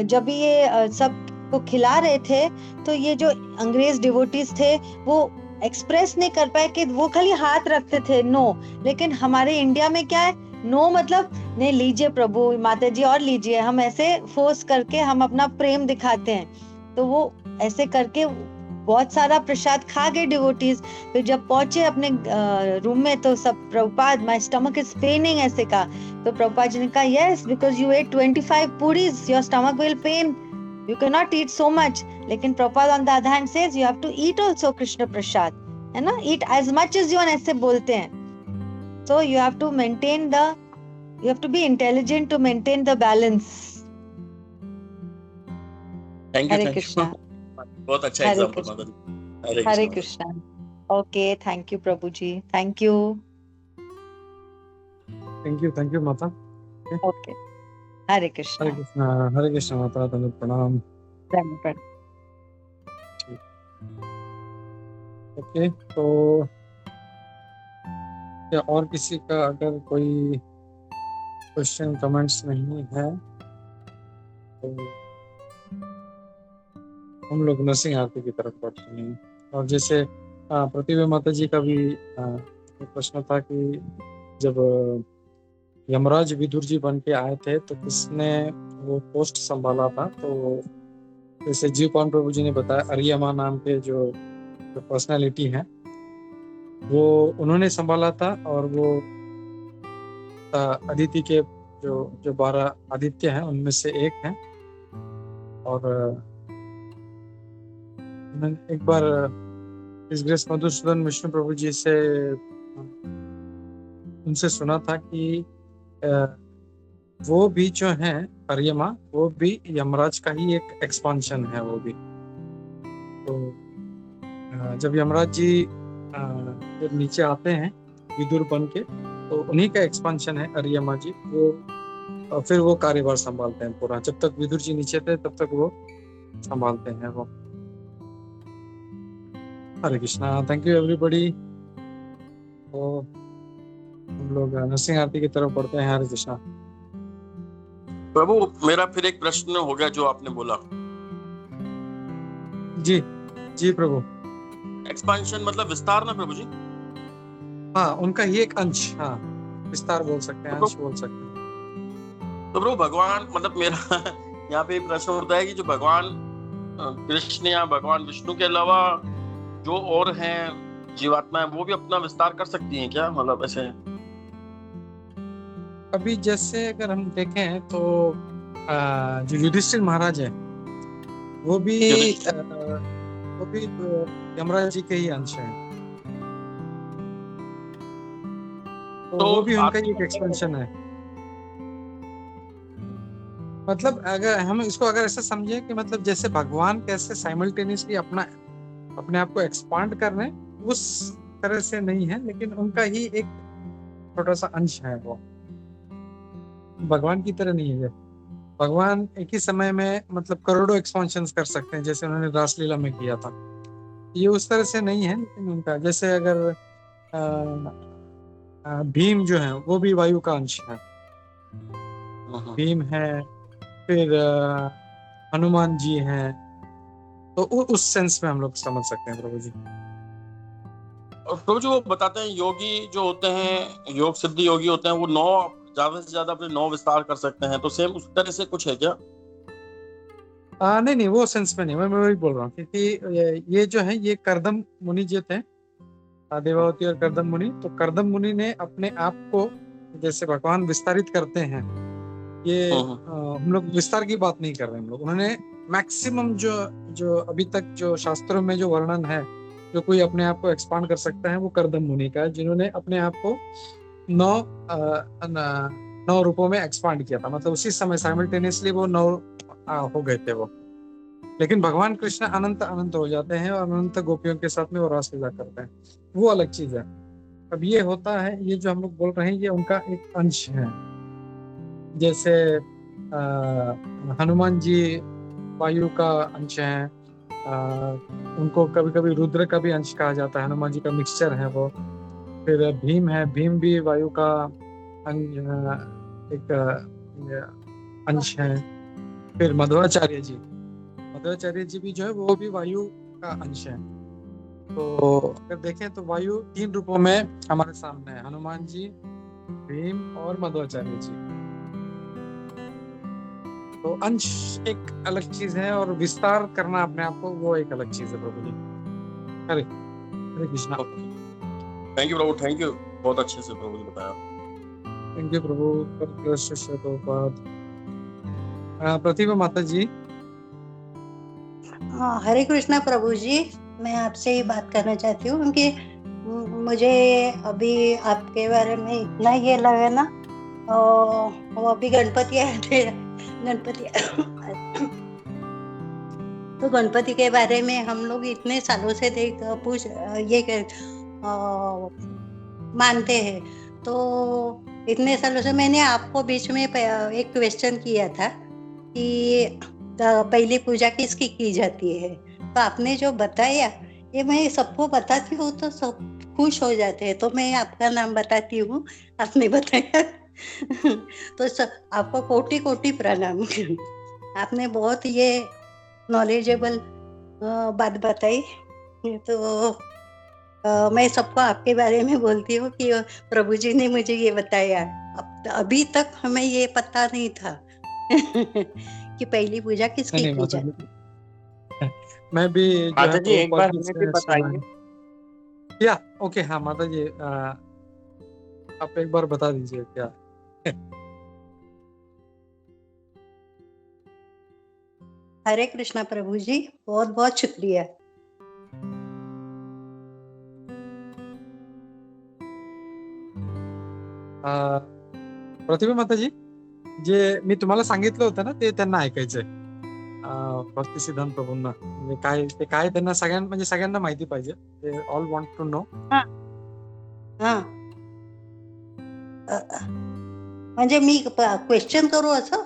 जब ये सब को खिला रहे थे तो ये जो अंग्रेज डिवोटीज थे वो एक्सप्रेस नहीं कर पाए कि वो खाली हाथ रखते थे नो, लेकिन हमारे इंडिया में क्या है, नो मतलब नहीं, लीजिए प्रभु माता जी और लीजिए, हम ऐसे फोर्स करके हम अपना प्रेम दिखाते हैं। तो वो ऐसे करके बहुत सारा प्रसाद खा गए डिवोटीज। फिर जब पहुंचे अपने रूम में तो सब, Prabhupada my stomach is paining ऐसे कहा, तो प्रभुपाद जी ने कहा yes because you ate 25 puris your stomach will pain, you can not eat so much. लेकिन Prabhupada on the other hand says you have to eat also Krishna prasad, है ना, eat as much as you want, ऐसे बोलते हैं। So you have to maintain the, you have to be intelligent to maintain the balance.
Thank you,
Hare Krishna.
बहुत अच्छा
Hare
example
Krishna.
Mata ji.
Hare Krishna. Okay, thank you Prabhu ji, thank you.
Thank you Mata.
Okay, Hare Krishna.
Hare Krishna Mata, धन्यवाद, प्रणाम।
धन्यवाद।
Okay, तो क्या और किसी का अगर कोई क्वेश्चन कमेंट्स नहीं है तो हम लोग नरसिंह आरती की तरफ बढ़ते हैं। और जैसे प्रतिभा माता जी का भी प्रश्न था कि जब यमराज विदुर जी बन के आए थे तो किसने वो पोस्ट संभाला था, तो जैसे जीव पान प्रभु जी ने बताया अरियमा नाम के जो पर्सनालिटी है वो उन्होंने संभाला था, और वो अदिति के जो 12 आदित्य हैं उनमें से एक हैं। और मैंने एक बार इस ग्रेस मधुसूदन विष्णु प्रभु जी से उनसे सुना था कि वो भी जो है अरियमा, वो भी यमराज का ही एक एक्सपांशन है वो भी। तो जब यमराज जी जब नीचे आते हैं विदुर बन के, तो उन्हीं का एक्सपांशन है अरियमा जी। वो फिर वो कार्यभार संभालते हैं पूरा, जब तक विदुर जी नीचे थे तब तक वो संभालते हैं वो। हरे कृष्णा, थैंक यू एवरीबॉडी। तो हम लोग नरसिंह आरती की तरफ बढ़ते हैं। हरे कृष्णा।
प्रभु मेरा फिर एक प्रश्न हो गया जो आपने बोला।
जी जी प्रभु।
एक्सपांशन मतलब विस्तार ना प्रभु जी?
हाँ, उनका ही एक अंश, हाँ, विस्तार बोल सकते हैं, अंश बोल सकते हैं।
तो प्रभु भगवान, मतलब मेरा यहाँ पे प्रश्न होता है कि जो भगवान कृष्ण या भगवान विष्णु के अलावा जो और हैं जीवात्माएं, वो भी अपना विस्तार कर सकती हैं क्या, मतलब ऐसे?
अभी जैसे अगर हम देखें तो जो युधिष्ठिर महाराज है वो भी यमराज जी के ही अंश हैं, तो वो भी उनका ही एक एक्सपेंशन है। मतलब अगर हम इसको अगर ऐसा समझे कि मतलब जैसे भगवान कैसे साइमल्टेनियसली अपने आप को एक्सपांड कर रहे हैं, उस तरह से नहीं है, लेकिन उनका ही एक छोटा सा अंश है, वो भगवान की तरह नहीं है। भगवान एक ही समय में मतलब करोड़ों एक्सपेंशन कर सकते हैं, जैसे उन्होंने रासलीला में किया था। ये उस तरह से नहीं है, लेकिन उनका जैसे अगर भीम जो है वो भी वायु का अंश है, भीम है, फिर हनुमान जी हैं, तो उस सेंस में हम लोग समझ सकते हैं प्रभु जी।
और प्रभु जी वो बताते हैं योगी जो होते हैं, योग सिद्धि योगी होते हैं, वो 9 ज्यादा से ज्यादा अपने 9 विस्तार कर सकते हैं, तो सेम उस तरह से कुछ है क्या?
नहीं, वो सेंस में नहीं, मैं वही बोल रहा हूँ, क्योंकि ये जो है ये करदम मुनि जो थे, देवावती और करदम मुनि, तो करदम मुनि ने अपने आप को जैसे भगवान विस्तारित करते हैं, ये हम लोग विस्तार की बात नहीं कर रहे हैं हम लोग। उन्होंने मैक्सिमम जो अभी तक जो शास्त्रों में जो वर्णन है, जो कोई अपने आप को एक्सपांड कर सकता है, वो करदम मुनि का है, जिन्होंने अपने आप को 9 रूपों में एक्सपांड किया था। मतलब उसी समय साइमल्टेनियसली वो 9 हो गए थे वो। लेकिन भगवान कृष्ण अनंत अनंत हो जाते हैं और अनंत गोपियों के साथ में वो रासलीला करते हैं, वो अलग चीज है। अब ये होता है, ये जो हम लोग बोल रहे हैं, ये उनका एक अंश है। जैसे हनुमान जी वायु का अंश है, उनको कभी कभी रुद्र का भी अंश कहा जाता है, हनुमान जी का मिक्सचर है वो। फिर भीम है, भीम भी वायु का एक अंश है। फिर मध्वाचार्य जी भी जो है वो भी वायु का अंश है। तो अगर देखें तो वायु 3 रूपों में हमारे सामने है, हनुमान जी, भीम और मध्वाचार्य जी। तो अंश एक अलग चीज है और विस्तार करना अपने आप को, वो एक अलग चीज है प्रभु जी। हरे कृष्णा।
थैंक यू प्रभु, थैंक यू, बहुत अच्छे से प्रभु जी बताया।
थैंक यू प्रभु। प्रतिभा माता जी।
हरे कृष्णा प्रभु जी, मैं आपसे ही बात करना चाहती हूँ कि मुझे अभी आपके बारे में इतना ये लगा ना, वो अभी गणपति आए थे, तो गणपति के बारे में हम लोग इतने सालों से मानते हैं। तो इतने सालों से मैंने आपको बीच में एक क्वेश्चन किया था कि पहली पूजा किसकी की जाती है, तो आपने जो बताया ये मैं सबको बताती हूँ तो सब खुश हो जाते हैं। तो मैं आपका नाम बताती हूँ, आपने बताया तो आपको कोटि कोटि प्रणाम। आपने बहुत ये नॉलेजेबल बात बताई। तो मैं सबको आपके बारे में बोलती हूँ कि प्रभु जी ने मुझे ये बताया, अभी तक हमें ये पता नहीं था कि पहली पूजा किसकी की जाती।
मैं भी
माता जी एक बार हमें भी बताइए।
क्या? ओके, हाँ माता जी, आप एक बार बता दीजिए क्या।
हरे कृष्णा प्रभु जी, बहुत बहुत शुक्रिया।
प्रतिभा माता जी, जे मी तुम्हाला सांगितलं होतं ना, ते त्यांना ऐकायचंय, भक्ती सिद्धांत प्रभूंना. म्हणजे ते काय त्यांना सगळ्यांना माहिती पाहिजे. They all want to know.
म्हणजे मी क्वेश्चन करू असं?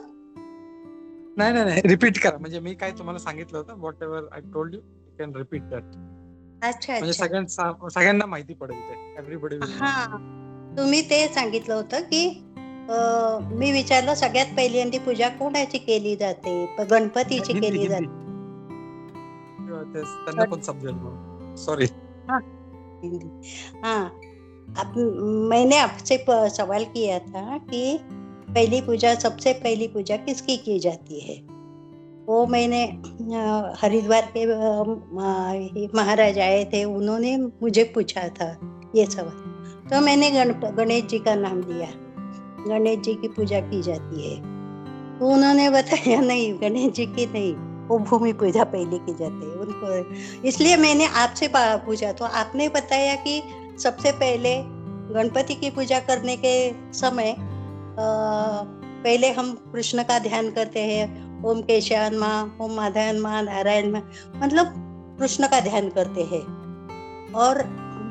नाही, रिपीट करा. म्हणजे मी काय तुम्हाला सांगितलं होतं, what ever I told you, you can repeat that.
अच्छा,
म्हणजे सगळ्यांना माहिती पडेल ते. Everybody will.
तुम्ही ते सांगितलं होतं की मी विचारलं सगळ्यात पहिल्यांदी पूजा कोणाची केली जाते? गणपतीची केली जाते.
त्यांना पण समजेल म्हणून. सॉरी.
मैंने आपसे सवाल किया था कि पहली पूजा, सबसे पहली पूजा किसकी की जाती है? वो मैंने हरिद्वार के महाराज आए थे, उन्होंने मुझे पूछा था ये सवाल, तो मैंने गणेश जी का नाम लिया, गणेश जी की पूजा की जाती है। तो उन्होंने बताया नहीं, गणेश जी की नहीं, वो भूमि पूजा पहले की जाती है उनको, इसलिए मैंने आपसे पूछा। तो आपने बताया कि सबसे पहले गणपति की पूजा करने के समय पहले हम कृष्ण का ध्यान करते हैं, ओम केशवान माँ, ओम माधवान माँ, नारायण माँ, मतलब कृष्ण का ध्यान करते हैं। और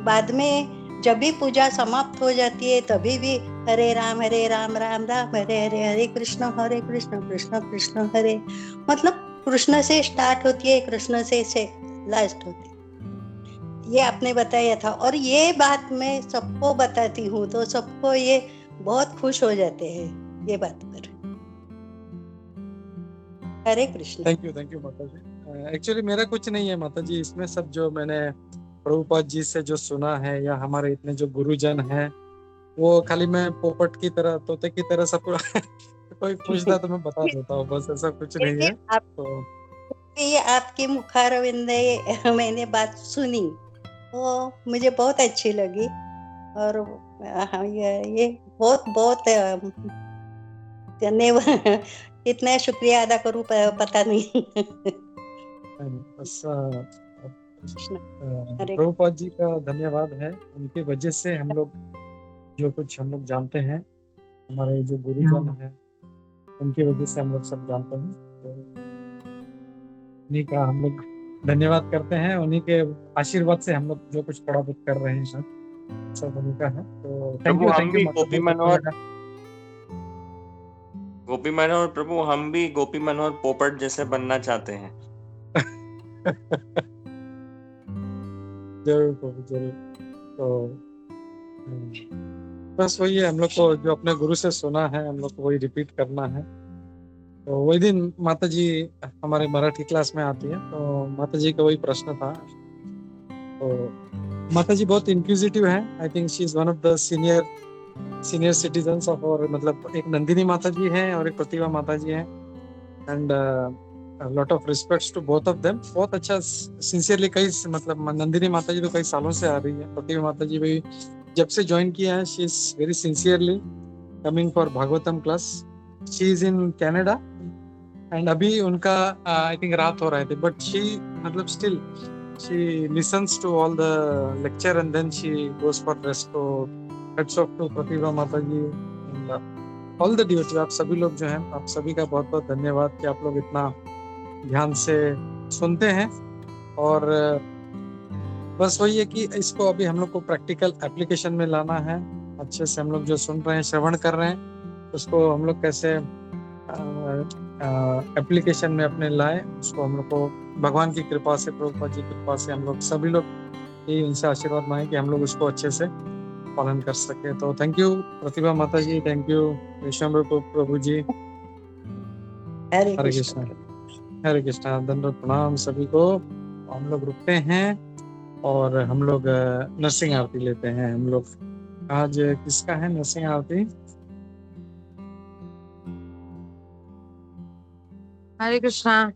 बाद में जब भी पूजा समाप्त हो जाती है तभी भी हरे राम राम राम हरे हरे, हरे कृष्ण कृष्ण कृष्ण हरे, मतलब कृष्ण से स्टार्ट होती है, कृष्ण से लास्ट होती है। ये आपने बताया था, और ये बात मैं सबको बताती हूँ तो सबको ये बहुत खुश हो जाते हैं ये बात पर। हरे Krishna.
Thank you Mata ji. Actually मेरा कुछ नहीं है माता जी, इसमें सब जो मैंने प्रभुपाद जी से जो सुना है या हमारे इतने जो गुरुजन हैं, वो खाली मैं पोपट की तरह, तोते की तरह सब कोई पूछता तो मैं बता देता हूँ, बस ऐसा कुछ नहीं है। तो
ये आपके मुखारविंदे मैंने बात सुनी तो मुझे बहुत अच्छी लगी, और ये बहुत बहुत धन्यवाद। कितना शुक्रिया अदा करूं पता नहीं।
बस
हरे
प्रभुपाद जी का धन्यवाद है, उनकी वजह से हम लोग जो कुछ हम लोग जानते हैं, हमारे जो गुरुजन हैं उनकी वजह से हम लोग सब जानते हैं। तो उन्हीं का हम लोग धन्यवाद करते हैं, उन्हीं के आशीर्वाद से हम लोग जो कुछ थोड़ा बहुत कर रहे हैं सब उन्हीं का है। तो थैंक
प्रभु
यू
हम भी
गोपी मनोहर
प्रभु हम भी गोपी मनोहर पोपट जैसे बनना चाहते हैं।
जरूर प्रभु जरूर। तो बस वही है, हम लोग को जो अपने गुरु से सुना है हम लोग को वही रिपीट करना है। तो वही दिन माता जी हमारे मराठी क्लास में आती है, तो माता जी का वही प्रश्न था। तो माता जी बहुत इंक्विजिटिव है, I think she is one of the senior citizens of, और मतलब एक नंदिनी माता जी है और एक प्रतिभा माता जी है, and lot of respects to both of them. बहुत अच्छा सिंसियरली, कई मतलब नंदिनी माता जी तो कई सालों से आ रही है, प्रतिभा माता जी भी जब से ज्वाइन किया है, she is very sincerely coming for Bhagavatam class. She is in Canada and अभी उनका आई थिंक रात हो रहे थे, बट शी मतलब still she listens to all the lecture and then she goes for rest. तो heads off to Pratibha Mata ji and all the devotees, आप सभी लोग जो हैं, आप सभी का बहुत बहुत धन्यवाद कि आप लोग इतना ध्यान से सुनते हैं। और बस वही है कि इसको अभी हम लोग को प्रैक्टिकल एप्लीकेशन में लाना है, अच्छे से हम लोग जो सुन रहे हैं, श्रवण कर रहे हैं, उसको हम लोग कैसे एप्लीकेशन में अपने लाए, उसको हम लोग को भगवान की कृपा से, प्रभुपाद जी की कृपा से हम लोग सभी लोग यही उनसे आशीर्वाद मांगे कि हम लोग उसको अच्छे से पालन कर सके। तो थैंक यू प्रतिभा माता जी, थैंक यू विश्वम्बर प्रभु जी।
हरे
हरे कृष्णा, हरे कृष्णा, दंडवत प्रणाम सभी को। हम लोग रुकते हैं और हम लोग नरसिंह आरती लेते हैं। हम लोग आज किसका है नरसिंह आरती?
हरे कृष्णा।